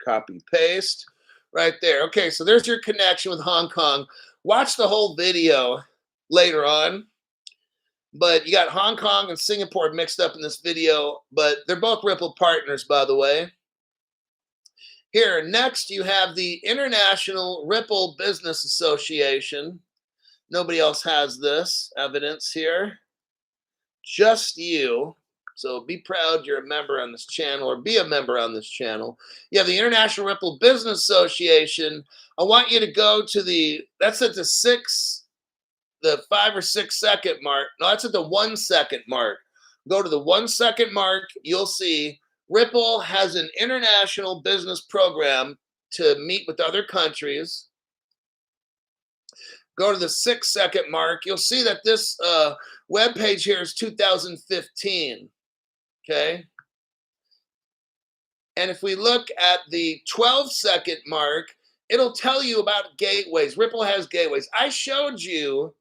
Copy, paste. Right there. Okay, so there's your connection with Hong Kong. Watch the whole video later on. But you got Hong Kong and Singapore mixed up in this video, but they're both Ripple partners, by the way. Here, next, you have the International Ripple Business Association. Nobody else has this evidence here. Just you. So be proud you're a member on this channel, or be a member on this channel. You have the International Ripple Business Association. I want you to go to that's at the 5 or 6 second mark. No, that's at the 1 second mark. Go to the 1 second mark. You'll see Ripple has an international business program to meet with other countries. Go to the 6 second mark. You'll see that this web page here is 2015. Okay. And if we look at the 12 second mark, it'll tell you about gateways. Ripple has gateways. I showed you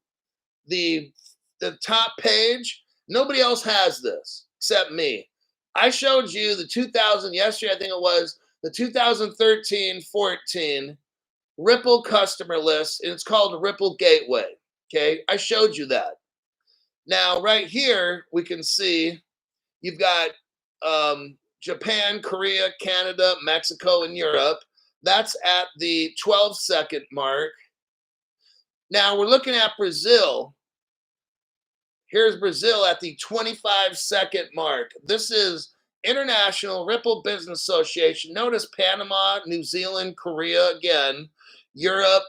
the top page. Nobody else has this except me. I showed you the 2000 yesterday, I think it was, the 2013-14 Ripple customer list, and it's called Ripple Gateway. Okay, I showed you that. Now, right here, we can see you've got Japan, Korea, Canada, Mexico, and Europe. That's at the 12-second mark. Now we're looking at Brazil. Here's Brazil at the 25-second mark. This is International Ripple Business Association. Notice Panama, New Zealand, Korea again. Europe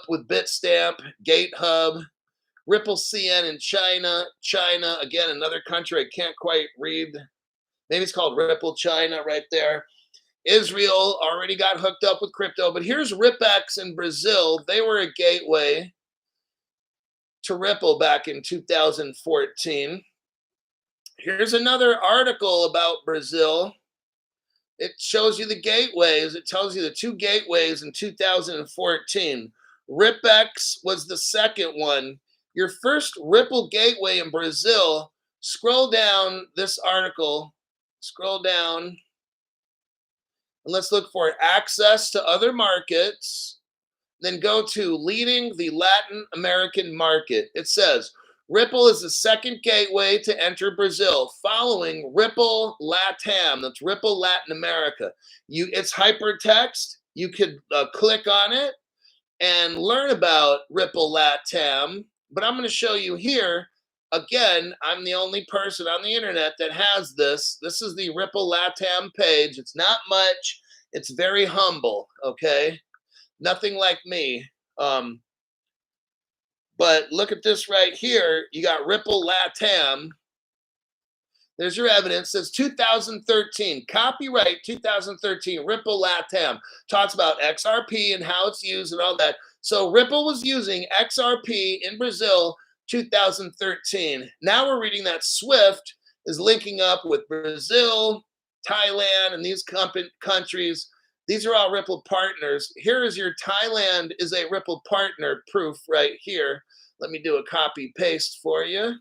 with Bitstamp, GateHub. Ripple CN in China. China, again, another country I can't quite read. Maybe it's called Ripple China right there. Israel already got hooked up with crypto. But here's RipX in Brazil. They were a gateway to Ripple back in 2014. Here's another article about Brazil. It shows you the gateways. It tells you the two gateways in 2014. RipX was the second one. Your first Ripple gateway in Brazil, scroll down this article, scroll down, and let's look for access to other markets. Then go to leading the Latin American market. It says, Ripple is the second gateway to enter Brazil, following Ripple LATAM. That's Ripple Latin America. It's hypertext. You could click on it and learn about Ripple LATAM. But I'm going to show you here. Again, I'm the only person on the internet that has this. This is the Ripple LATAM page. It's not much. It's very humble, okay? Nothing like me. But look at this right here. You got Ripple LATAM. There's your evidence. It says 2013. Copyright 2013. Ripple LATAM. Talks about XRP and how it's used and all that. So Ripple was using XRP in Brazil 2013. Now we're reading that Swift is linking up with Brazil, Thailand, and these countries. These are all Ripple partners. Here is your Thailand is a Ripple partner proof right here. Let me do a copy paste for you.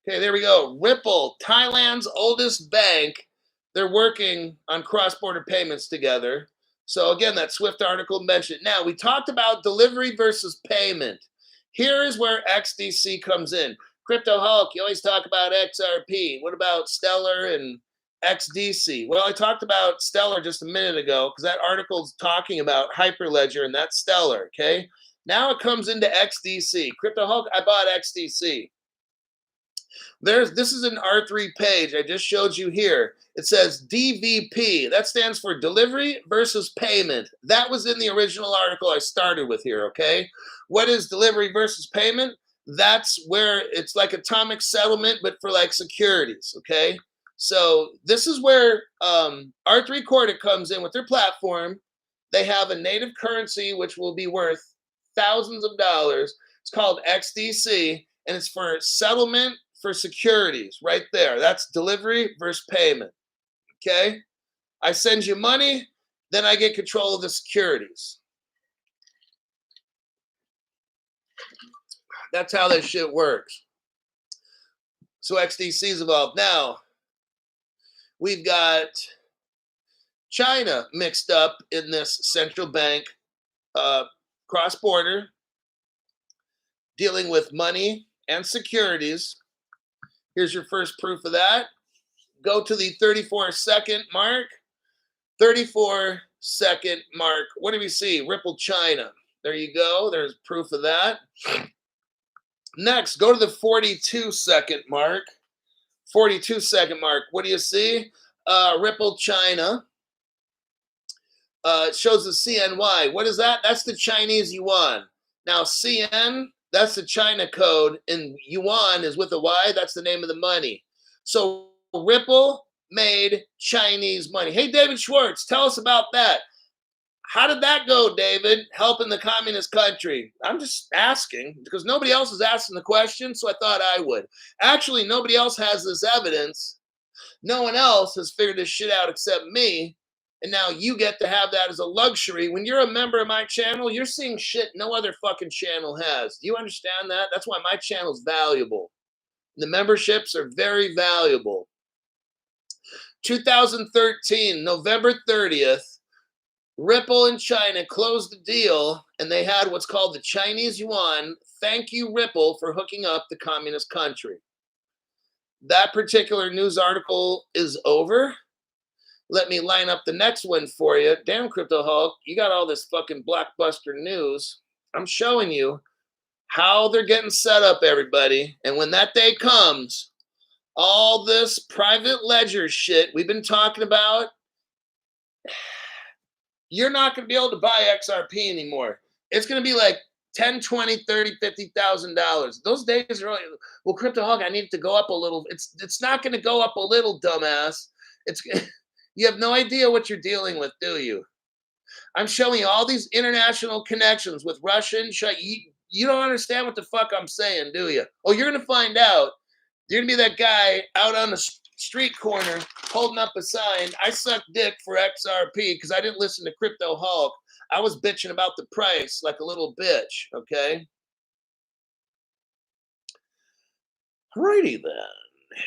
Okay, there we go. Ripple, Thailand's oldest bank. They're working on cross-border payments together. So again, that Swift article mentioned. Now, we talked about delivery versus payment. Here is where XDC comes in. Crypto Hulk, you always talk about XRP. What about Stellar and XDC? Well, I talked about Stellar just a minute ago because that article's talking about Hyperledger, and that's Stellar, okay? Now it comes into XDC. Crypto Hulk, I bought XDC. This is an R3 page I just showed you here. It says DVP. That stands for delivery versus payment. That was in the original article I started with here, okay? What is delivery versus payment? That's where it's like atomic settlement, but for like securities, okay? So this is where R3 Corda comes in with their platform. They have a native currency which will be worth thousands of dollars. It's called XDC, and it's for settlement for securities right there. That's delivery versus payment, okay? I send you money, then I get control of the securities. That's how that shit works. So XDC's evolved. Now, we've got China mixed up in this central bank cross-border dealing with money and securities. Here's your first proof of that. Go to the 34-second mark. 34-second mark. What do we see? Ripple China. There you go. There's proof of that. Next, go to the 42-second mark. 42-second mark. What do you see? Ripple China. It shows the CNY. What is that? That's the Chinese yuan. Now, CN, that's the China code, and yuan is with a Y. That's the name of the money. So Ripple made Chinese money. Hey, David Schwartz, tell us about that. How did that go, David, helping the communist country? I'm just asking because nobody else is asking the question, so I thought I would. Actually, nobody else has this evidence. No one else has figured this shit out except me. And now you get to have that as a luxury. When you're a member of my channel, you're seeing shit no other fucking channel has. Do you understand that? That's why my channel's valuable. The memberships are very valuable. 2013, November 30th, Ripple in China closed the deal, and they had what's called the Chinese yuan. Thank you, Ripple, for hooking up the communist country. That particular news article is over. Let me line up the next one for you. Damn, Crypto Hulk, you got all this fucking blockbuster news. I'm showing you how they're getting set up, everybody. And when that day comes, all this private ledger shit we've been talking about, you're not going to be able to buy XRP anymore. It's going to be like 10, 20, 30, $50,000. Those days are, well, Crypto Hog, I need it to go up a little. It's not going to go up a little, dumbass. It's you have no idea what you're dealing with, do you? I'm showing you all these international connections with Russia and China. You don't understand what the fuck I'm saying, do you? Oh, you're going to find out. You're going to be that guy out on the street corner holding up a sign. I suck dick for XRP because I didn't listen to Crypto Hulk. I was bitching about the price like a little bitch, okay? Alrighty then.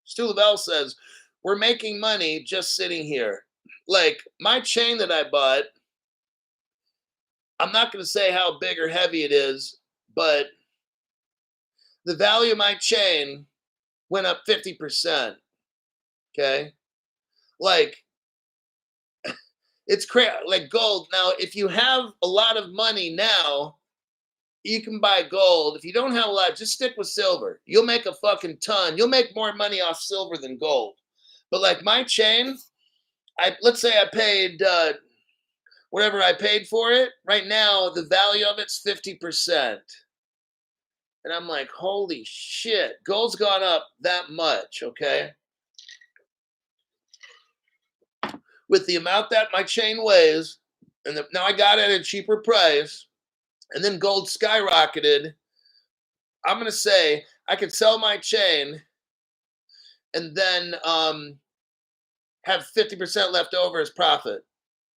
Stu Lavelle says, we're making money just sitting here. Like, my chain that I bought, I'm not going to say how big or heavy it is, but the value of my chain went up 50%, okay? Like, it's crazy. Like gold. Now, if you have a lot of money now, you can buy gold. If you don't have a lot, just stick with silver. You'll make a fucking ton. You'll make more money off silver than gold. But like my chain, let's say I paid whatever I paid for it. Right now, the value of it's 50%. And I'm like, holy shit, gold's gone up that much, okay? With the amount that my chain weighs, and now I got it at a cheaper price, and then gold skyrocketed. I'm going to say I could sell my chain and then have 50% left over as profit,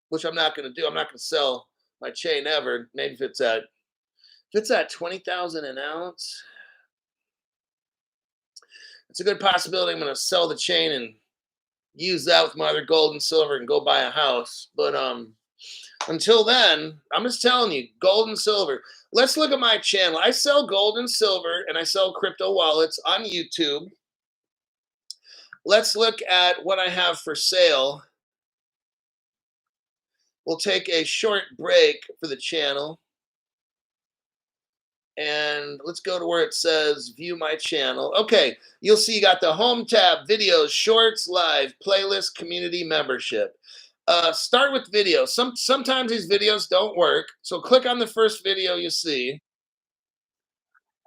which I'm not going to do. I'm not going to sell my chain ever. Maybe if it's at 20,000 an ounce, it's a good possibility I'm going to sell the chain and use that with my other gold and silver and go buy a house. But until then, I'm just telling you, gold and silver. Let's look at my channel. I sell gold and silver, and I sell crypto wallets on YouTube. Let's look at what I have for sale. We'll take a short break for the channel. And let's go to where it says view my channel. Okay, you'll see you got the home tab, videos, shorts, live, playlist, community, membership. Start with videos. Sometimes these videos don't work. So click on the first video you see.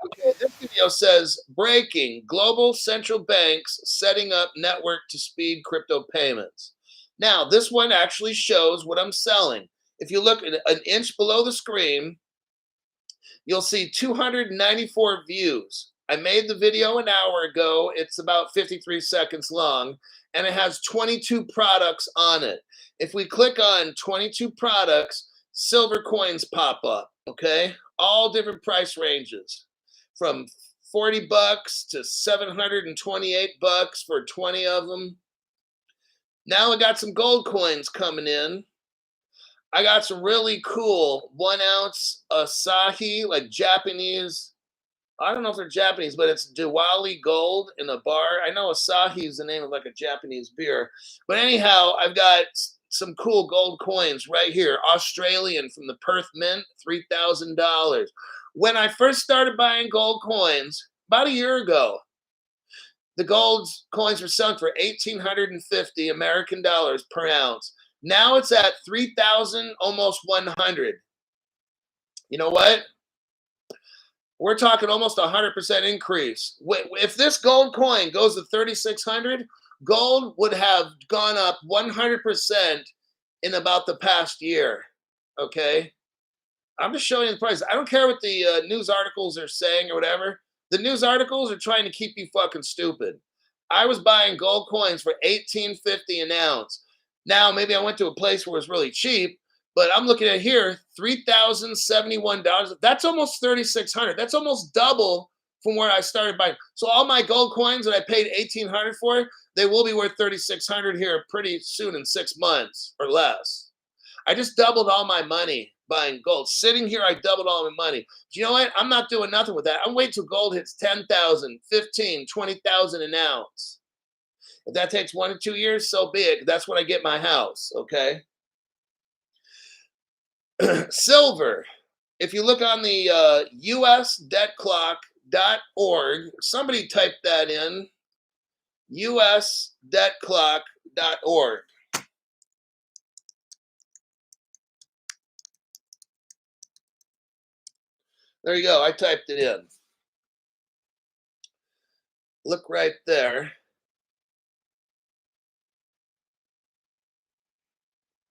Okay, this video says breaking global central banks setting up network to speed crypto payments. Now, this one actually shows what I'm selling. If you look at an inch below the screen, you'll see 294 views. I made the video an hour ago. It's about 53 seconds long, and it has 22 products on it. If we click on 22 products, silver coins pop up, okay? All different price ranges, from 40 bucks to 728 bucks for 20 of them. Now I got some gold coins coming in. I got some really cool 1 ounce Asahi, like Japanese. I don't know if they're Japanese, but it's Diwali gold in a bar. I know Asahi is the name of like a Japanese beer. But anyhow, I've got some cool gold coins right here. Australian from the Perth Mint, $3,000. When I first started buying gold coins, about a year ago, the gold coins were selling for 1,850 American dollars per ounce. Now it's at 3,000, almost 100. You know what? We're talking almost 100% increase. If this gold coin goes to 3,600, gold would have gone up 100% in about the past year. Okay? I'm just showing you the price. I don't care what the news articles are saying or whatever. The news articles are trying to keep you fucking stupid. I was buying gold coins for $1,850 an ounce. Now, maybe I went to a place where it was really cheap, but I'm looking at here, $3,071. That's almost $3,600. That's almost double from where I started buying. So all my gold coins that I paid 1,800 for, they will be worth 3,600 here pretty soon in 6 months or less. I just doubled all my money buying gold. Sitting here, I doubled all my money. But you know what? I'm not doing nothing with that. I'm waiting till gold hits 10,000, 15, 20,000 an ounce. If that takes 1 to 2 years, so be it. That's when I get my house, okay? Silver. If you look on the usdebtclock.org, somebody type that in, usdebtclock.org. There you go. I typed it in. Look right there.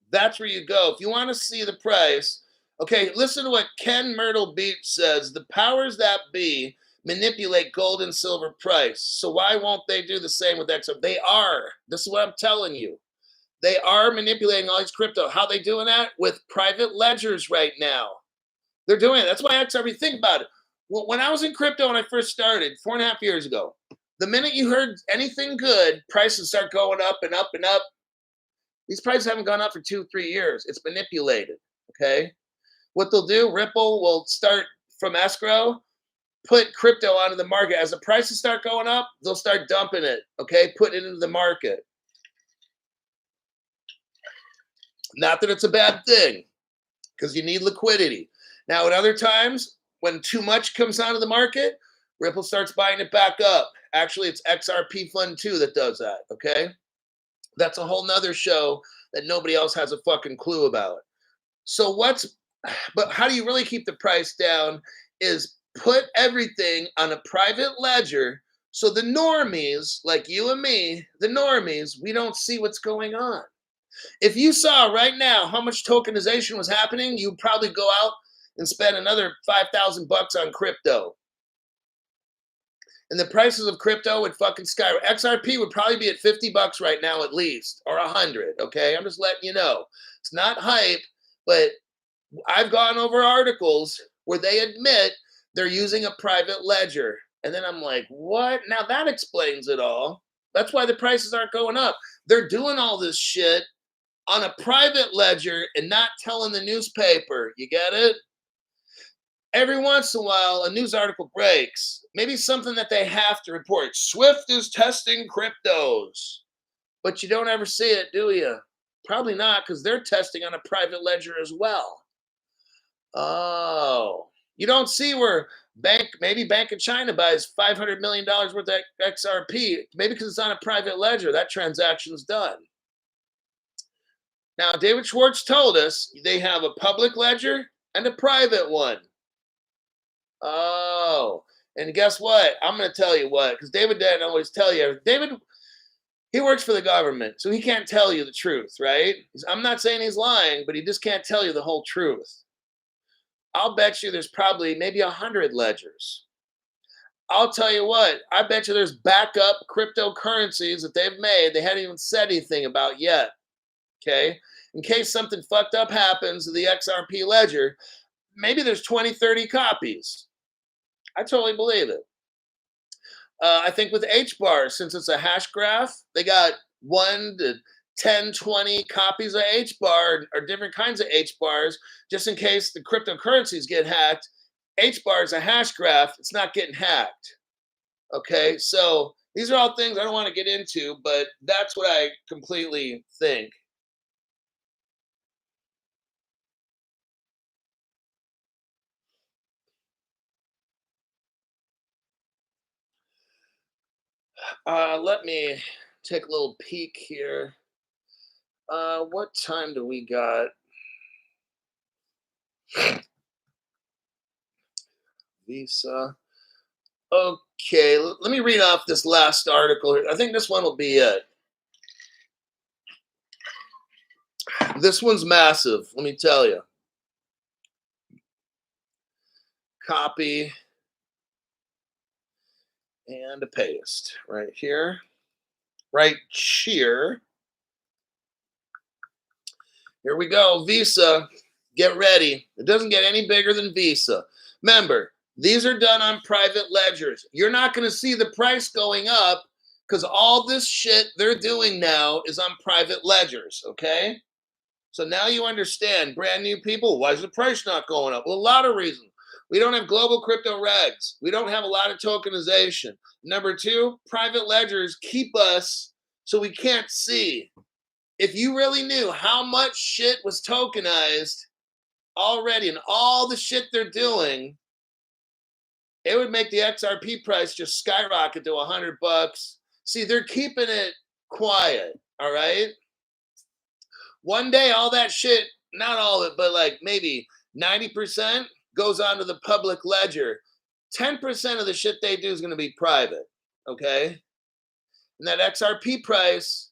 That's where you go. If you want to see the price, okay, listen to what Ken Myrtle Beach says. The powers that be manipulate gold and silver price. So why won't they do the same with XRP? They are. This is what I'm telling you. They are manipulating all these crypto. How are they doing that? With private ledgers right now. They're doing it. That's why XRP, think about it. When I was in crypto when I first started 4.5 years ago, the minute you heard anything good, prices start going up and up and up. These prices haven't gone up for 2-3 years. It's manipulated, okay? What they'll do, Ripple will start from escrow, put crypto onto the market. As the prices start going up, they'll start dumping it, okay? Put it into the market. Not that it's a bad thing, because you need liquidity. Now, at other times, when too much comes onto the market, Ripple starts buying it back up. Actually, it's XRP Fund 2 that does that, okay? That's a whole nother show that nobody else has a fucking clue about. So but how do you really keep the price down is put everything on a private ledger so the normies, like you and me, the normies, we don't see what's going on. If you saw right now how much tokenization was happening, you'd probably go out and spend another $5,000 on crypto. And the prices of crypto would fucking skyrocket. XRP would probably be at $50 right now at least, or 100, okay? I'm just letting you know. It's not hype, but I've gone over articles where they admit they're using a private ledger. And then I'm like, what? Now that explains it all. That's why the prices aren't going up. They're doing all this shit on a private ledger and not telling the newspaper. You get it? Every once in a while, a news article breaks. Maybe something that they have to report. Swift is testing cryptos. But you don't ever see it, do you? Probably not, because they're testing on a private ledger as well. Oh. You don't see where maybe Bank of China buys $500 million worth of XRP. Maybe because it's on a private ledger. That transaction's done. Now, David Schwartz told us they have a public ledger and a private one. Oh, and guess what? I'm going to tell you what, because David didn't always tell you. David, he works for the government, so he can't tell you the truth, right? I'm not saying he's lying, but he just can't tell you the whole truth. I'll bet you there's probably maybe 100 ledgers. I'll tell you what, I bet you there's backup cryptocurrencies that they've made they haven't even said anything about yet, okay? In case something fucked up happens to the XRP ledger, maybe there's 20, 30 copies. I totally believe it. I think with HBAR, since it's a hash graph, they got 1 to 10, 20 copies of HBAR or different kinds of HBARs, just in case the cryptocurrencies get hacked. HBAR is a hash graph. It's not getting hacked. Okay, so these are all things I don't want to get into, but that's what I completely think. Let me take a little peek here. What time do we got? Visa. Okay, let me read off this last article here. I think this one will be it. This one's massive, let me tell you. Copy and a paste right here. Right here. Here we go. Visa, get ready. It doesn't get any bigger than Visa. Remember, These are done on private ledgers. You're not going to see the price going up because all this shit they're doing now is on private ledgers, okay? So now you understand, brand new people, why is the price not going up? Well, a lot of reasons. We don't have global crypto regs. We don't have a lot of tokenization. Number two, private ledgers keep us so we can't see. If you really knew how much shit was tokenized already and all the shit they're doing, it would make the XRP price just skyrocket to $100. See, they're keeping it quiet, all right? One day, all that shit, not all of it, but like maybe 90% goes onto the public ledger. 10% of the shit they do is going to be private, okay? And that XRP price,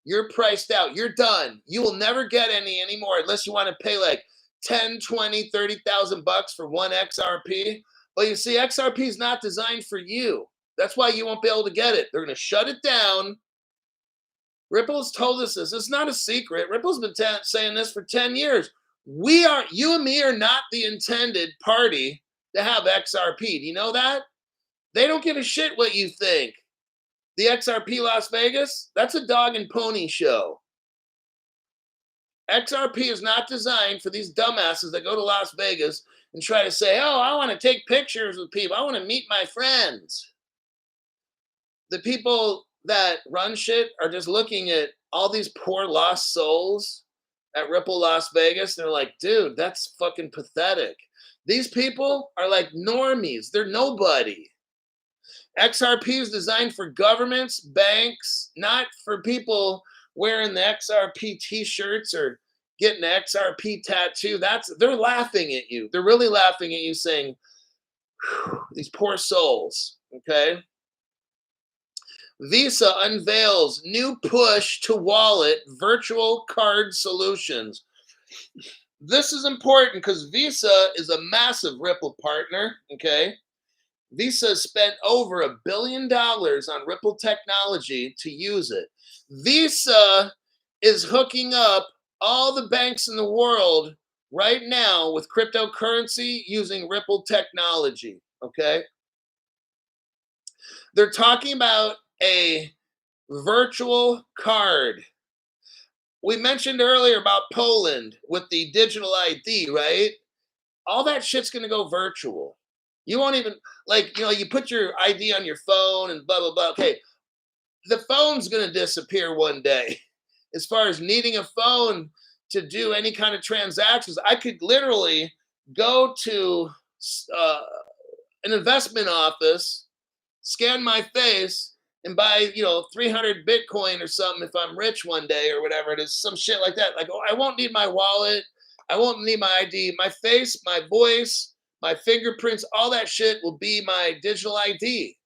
you're priced out. You're done. You will never get any anymore unless you want to pay like 10, 20, 30,000 bucks for one XRP. But you see, XRP is not designed for you. That's why you won't be able to get it. They're going to shut it down. Ripple's told us this. It's not a secret. Ripple's been saying this for 10 years. You and me are not the intended party to have XRP. Do you know that? They don't give a shit what you think. The XRP Las Vegas, that's a dog and pony show. XRP is not designed for these dumbasses that go to Las Vegas and try to say, oh, I want to take pictures with people. I want to meet my friends. The people that run shit are just looking at all these poor lost souls at Ripple Las Vegas. They're like, dude, that's fucking pathetic. These people are like normies. They're nobody. XRP is designed for governments, banks, not for people wearing the XRP t-shirts or getting an XRP tattoo. They're laughing at you. They're really laughing at you saying, these poor souls, okay? Visa unveils new push to wallet virtual card solutions. This is important because Visa is a massive Ripple partner, okay? Visa spent over $1 billion on Ripple technology to use it. Visa is hooking up all the banks in the world right now with cryptocurrency using Ripple technology, okay? They're talking about a virtual card. We mentioned earlier about Poland with the digital ID, right? All that shit's going to go virtual. You won't even, you put your ID on your phone and blah, blah, blah. Okay, the phone's going to disappear one day. As far as needing a phone to do any kind of transactions, I could literally go to an investment office, scan my face, and buy, 300 Bitcoin or something if I'm rich one day or whatever it is, some shit like that. Like, I won't need my wallet. I won't need my ID. My face, my voice, my fingerprints, all that shit will be my digital ID.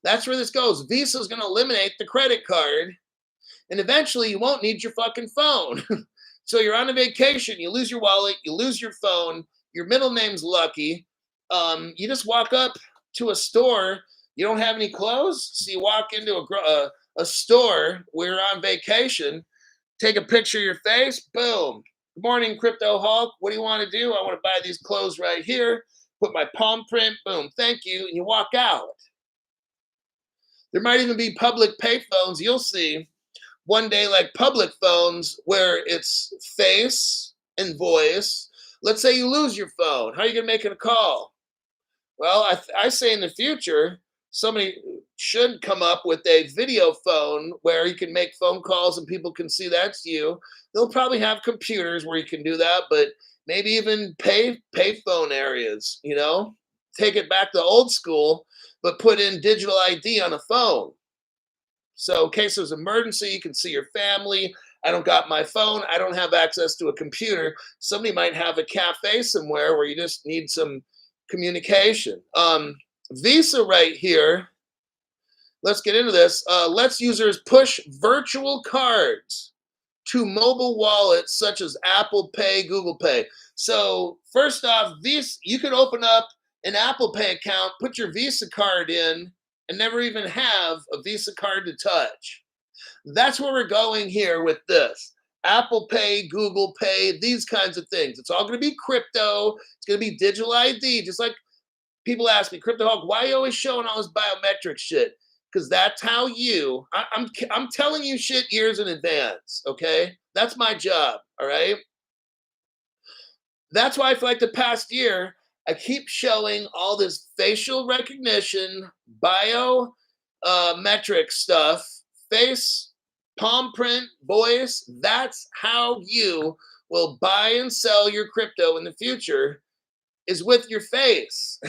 That's where this goes. Visa is going to eliminate the credit card, and eventually you won't need your fucking phone. So you're on a vacation, you lose your wallet, you lose your phone, your middle name's Lucky. You just walk up to a store, you don't have any clothes, so you walk into a store where you're on vacation, take a picture of your face, boom. Good morning, Crypto Hulk. What do you want to do? I want to buy these clothes right here. Put my palm print, boom, thank you, and you walk out. There might even be public payphones. You'll see one day like public phones where it's face and voice. Let's say you lose your phone. How are you going to make a call? Well, I say in the future, somebody should come up with a video phone where you can make phone calls and people can see that's you. They'll probably have computers where you can do that, but maybe even pay phone areas, take it back to old school, but put in digital ID on a phone. So in case there's an emergency, you can see your family. I don't got my phone. I don't have access to a computer. Somebody might have a cafe somewhere where you just need some communication. Visa right here, let's get into this. Lets users push virtual cards to mobile wallets such as Apple Pay, Google Pay. So first off, Visa, you could open up an Apple Pay account, put your Visa card in, and never even have a Visa card to touch. That's where we're going here with this. Apple Pay, Google Pay, these kinds of things. It's all going to be crypto. It's going to be digital ID, just like People ask me, Crypto Hulk, why are you always showing all this biometric shit? Because that's how I'm telling you shit years in advance, okay? That's my job, all right? That's why for like the past year, I keep showing all this facial recognition, bio metric stuff, face, palm print, voice. That's how you will buy and sell your crypto in the future, is with your face.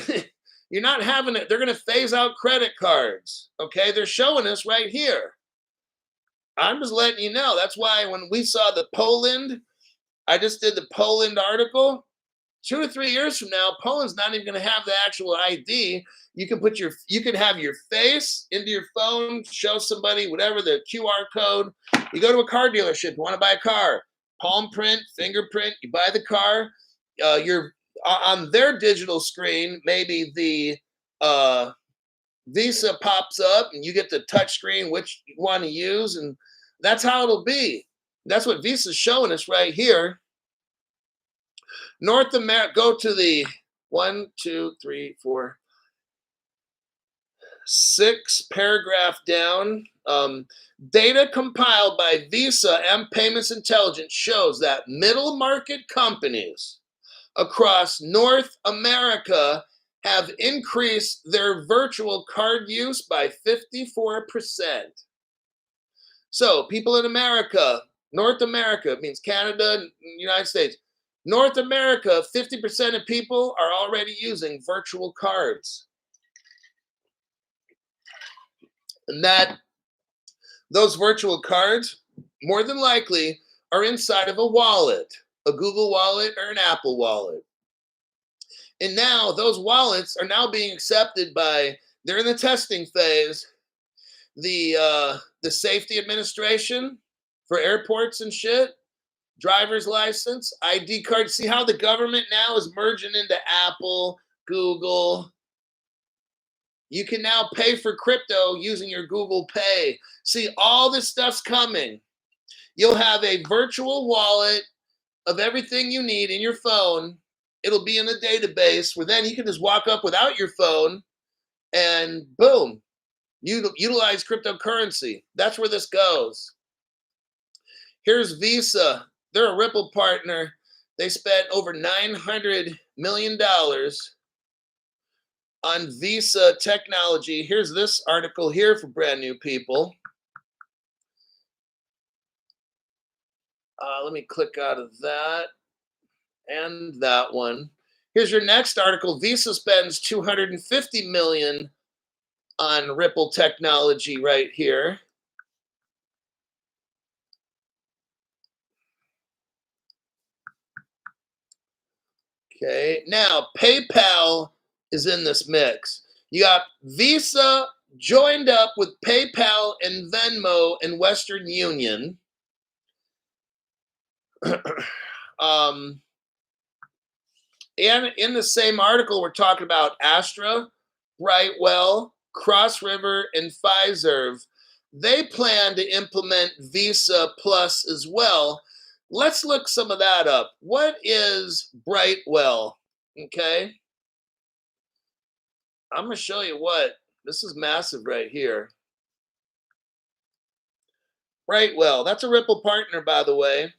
You're not having it. They're going to phase out credit cards. Okay. They're showing us right here. I'm just letting you know. That's why when we saw the Poland, I just did the Poland article. 2 to 3 years from now, Poland's not even going to have the actual ID. You can have your face into your phone, show somebody whatever the QR code. You go to a car dealership, you want to buy a car, palm print, fingerprint, you buy the car. You're on their digital screen. Maybe the Visa pops up, and you get the touch screen which you want to use, and that's how it'll be. That's what Visa's showing us right here. North America, go to the 1, 2, 3, 4, 6 paragraph down. Data compiled by Visa and Payments Intelligence shows that middle market companies across North America have increased their virtual card use by 54%. So people in America, North America means Canada and United States. North America, 50% of people are already using virtual cards. And that those virtual cards, more than likely, are inside of a wallet, a Google wallet or an Apple wallet. And now those wallets are now being accepted by, they're in the testing phase, the safety administration for airports and shit. Driver's license, ID card. See how the government now is merging into Apple, Google. You can now pay for crypto using your Google Pay. See, all this stuff's coming. You'll have a virtual wallet of everything you need in your phone. It'll be in a database where then you can just walk up without your phone and boom, you utilize cryptocurrency. That's where this goes. Here's Visa. They're a Ripple partner. They spent over $900 million on Visa technology. Here's this article here for brand new people. Let me click out of that and that one. Here's your next article. Visa spends $250 million on Ripple technology right here. Okay, now PayPal is in this mix. You got Visa joined up with PayPal and Venmo and Western Union. And in the same article, we're talking about Astra, Brightwell, Cross River, and Fiserv. They plan to implement Visa Plus as well. Let's look some of that up. What is Brightwell? Okay. I'm going to show you what. This is massive right here. Brightwell, that's a Ripple partner, by the way.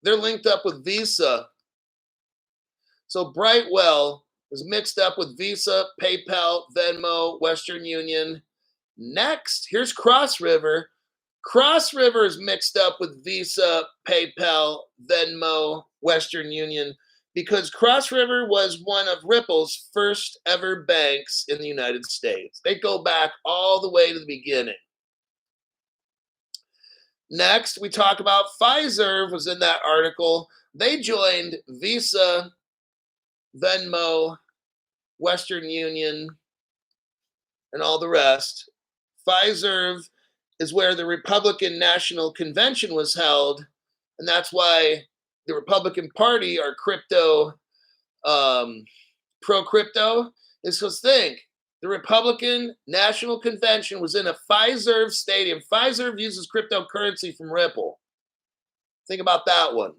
They're linked up with Visa. So Brightwell is mixed up with Visa, PayPal, Venmo, Western Union. Next, here's Cross River. Cross River is mixed up with Visa, PayPal, Venmo, Western Union, because Cross River was one of Ripple's first ever banks in the United States. They go back all the way to the beginning. Next, we talk about Fiserv was in that article. They joined Visa, Venmo, Western Union, and all the rest. Fiserv is where the Republican National Convention was held, and that's why the Republican Party are crypto, pro-crypto. Is because think, the Republican National Convention was in a Fiserv stadium. Fiserv uses cryptocurrency from Ripple. Think about that one.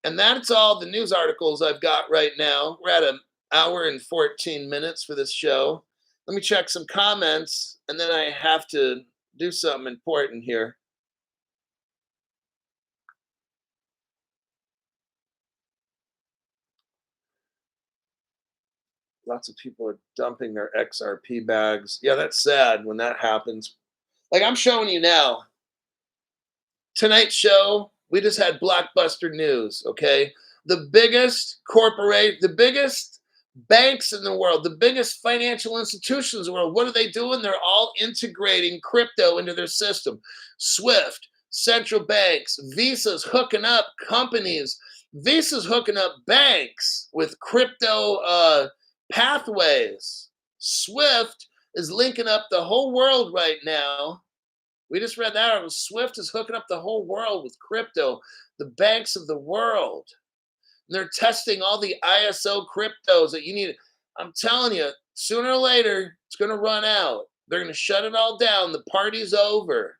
And that's all the news articles I've got right now. We're at a hour and 14 minutes for this show. Let me check some comments and then I have to do something important here. Lots of people are dumping their XRP bags. Yeah, that's sad when that happens. Like I'm showing you now, tonight's show, we just had blockbuster news, okay? The biggest banks in the world, the biggest financial institutions in the world, what are they doing? They're all integrating crypto into their system. Swift, central banks, Visa's hooking up companies, Visa's hooking up banks with crypto pathways. Swift is linking up the whole world right now. We just read that. Swift is hooking up the whole world with crypto, the banks of the world. And they're testing all the ISO cryptos that you need. I'm telling you, sooner or later, it's going to run out. They're going to shut it all down. The party's over.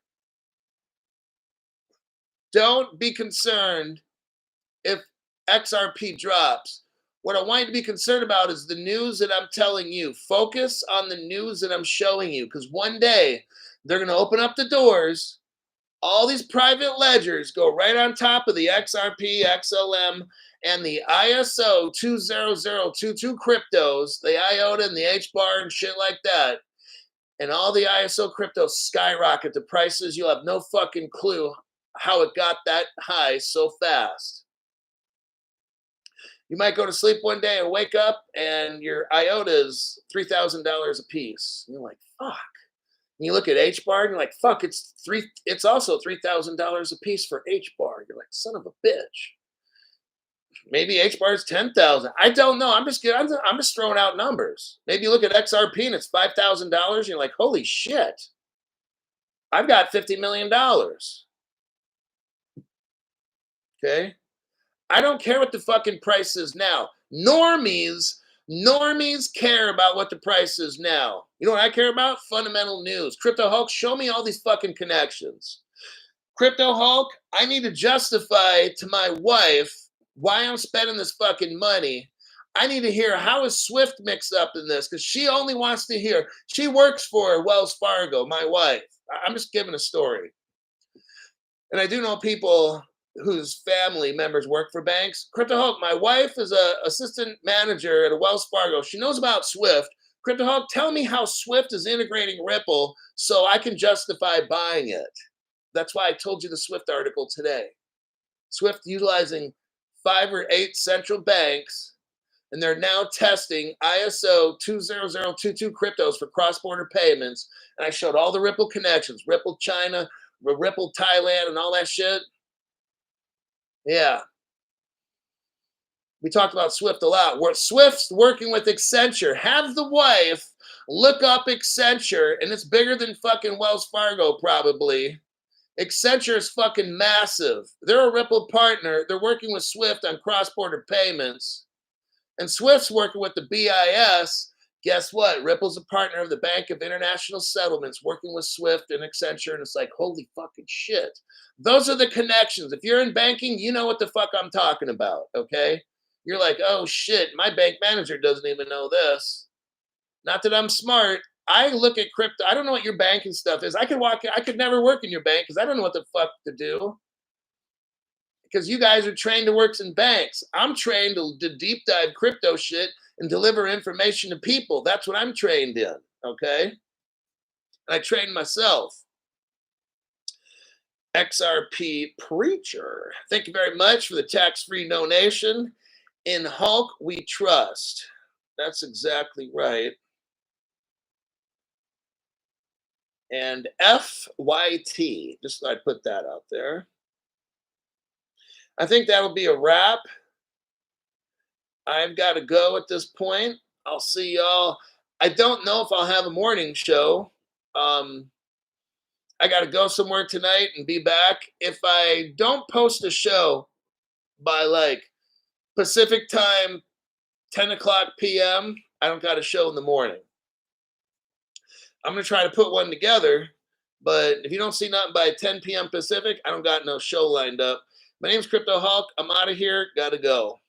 Don't be concerned if XRP drops. What I want you to be concerned about is the news that I'm telling you. Focus on the news that I'm showing you, because one day they're going to open up the doors. All these private ledgers go right on top of the XRP, XLM, and the ISO 20022 cryptos, the IOTA and the HBAR and shit like that. And all the ISO cryptos skyrocket the prices. You'll have no fucking clue how it got that high so fast. You might go to sleep one day and wake up and your IOTA is $3,000 a piece. And you're like, fuck. And you look at HBAR and you're like, fuck, it's also $3,000 a piece for HBAR. You're like, son of a bitch. Maybe HBAR is 10,000. I don't know. I'm just throwing out numbers. Maybe you look at XRP and it's $5,000 and you're like, holy shit. I've got $50 million. Okay. I don't care what the fucking price is now. Normies care about what the price is now. You know what I care about? Fundamental news. Crypto Hulk, show me all these fucking connections. Crypto Hulk, I need to justify to my wife why I'm spending this fucking money. I need to hear how is Swift mixed up in this, because she only wants to hear. She works for Wells Fargo, my wife. I'm just giving a story. And I do know people whose family members work for banks. Crypto Hulk, my wife is an assistant manager at a Wells Fargo. She knows about Swift. Crypto Hulk, tell me how Swift is integrating Ripple so I can justify buying it. That's why I told you the Swift article today. Swift utilizing 5 or 8 central banks, and they're now testing ISO 20022 cryptos for cross-border payments. And I showed all the Ripple connections, Ripple China, Ripple Thailand, and all that shit. Yeah. We talked about Swift a lot. Swift's working with Accenture. Have the wife look up Accenture, and it's bigger than fucking Wells Fargo probably. Accenture is fucking massive. They're a Ripple partner. They're working with Swift on cross-border payments. And Swift's working with the BIS. Guess what? Ripple's a partner of the Bank of International Settlements, working with Swift and Accenture. And it's like, holy fucking shit. Those are the connections. If you're in banking, you know what the fuck I'm talking about, okay? You're like, oh shit, my bank manager doesn't even know this. Not that I'm smart. I look at crypto. I don't know what your banking stuff is. I could never work in your bank because I don't know what the fuck to do. Because you guys are trained to work in banks. I'm trained to deep dive crypto shit and deliver information to people. That's what I'm trained in, okay? And I trained myself. XRP Preacher. Thank you very much for the tax-free donation. In Hulk, we trust. That's exactly right. And FYT, just thought I'd put that out there. I think that'll be a wrap. I've got to go at this point. I'll see y'all. I don't know if I'll have a morning show. I got to go somewhere tonight and be back. If I don't post a show by like Pacific time, 10 o'clock p.m., I don't got a show in the morning. I'm going to try to put one together, but if you don't see nothing by 10 p.m. Pacific, I don't got no show lined up. My name's Crypto Hulk. I'm out of here. Got to go.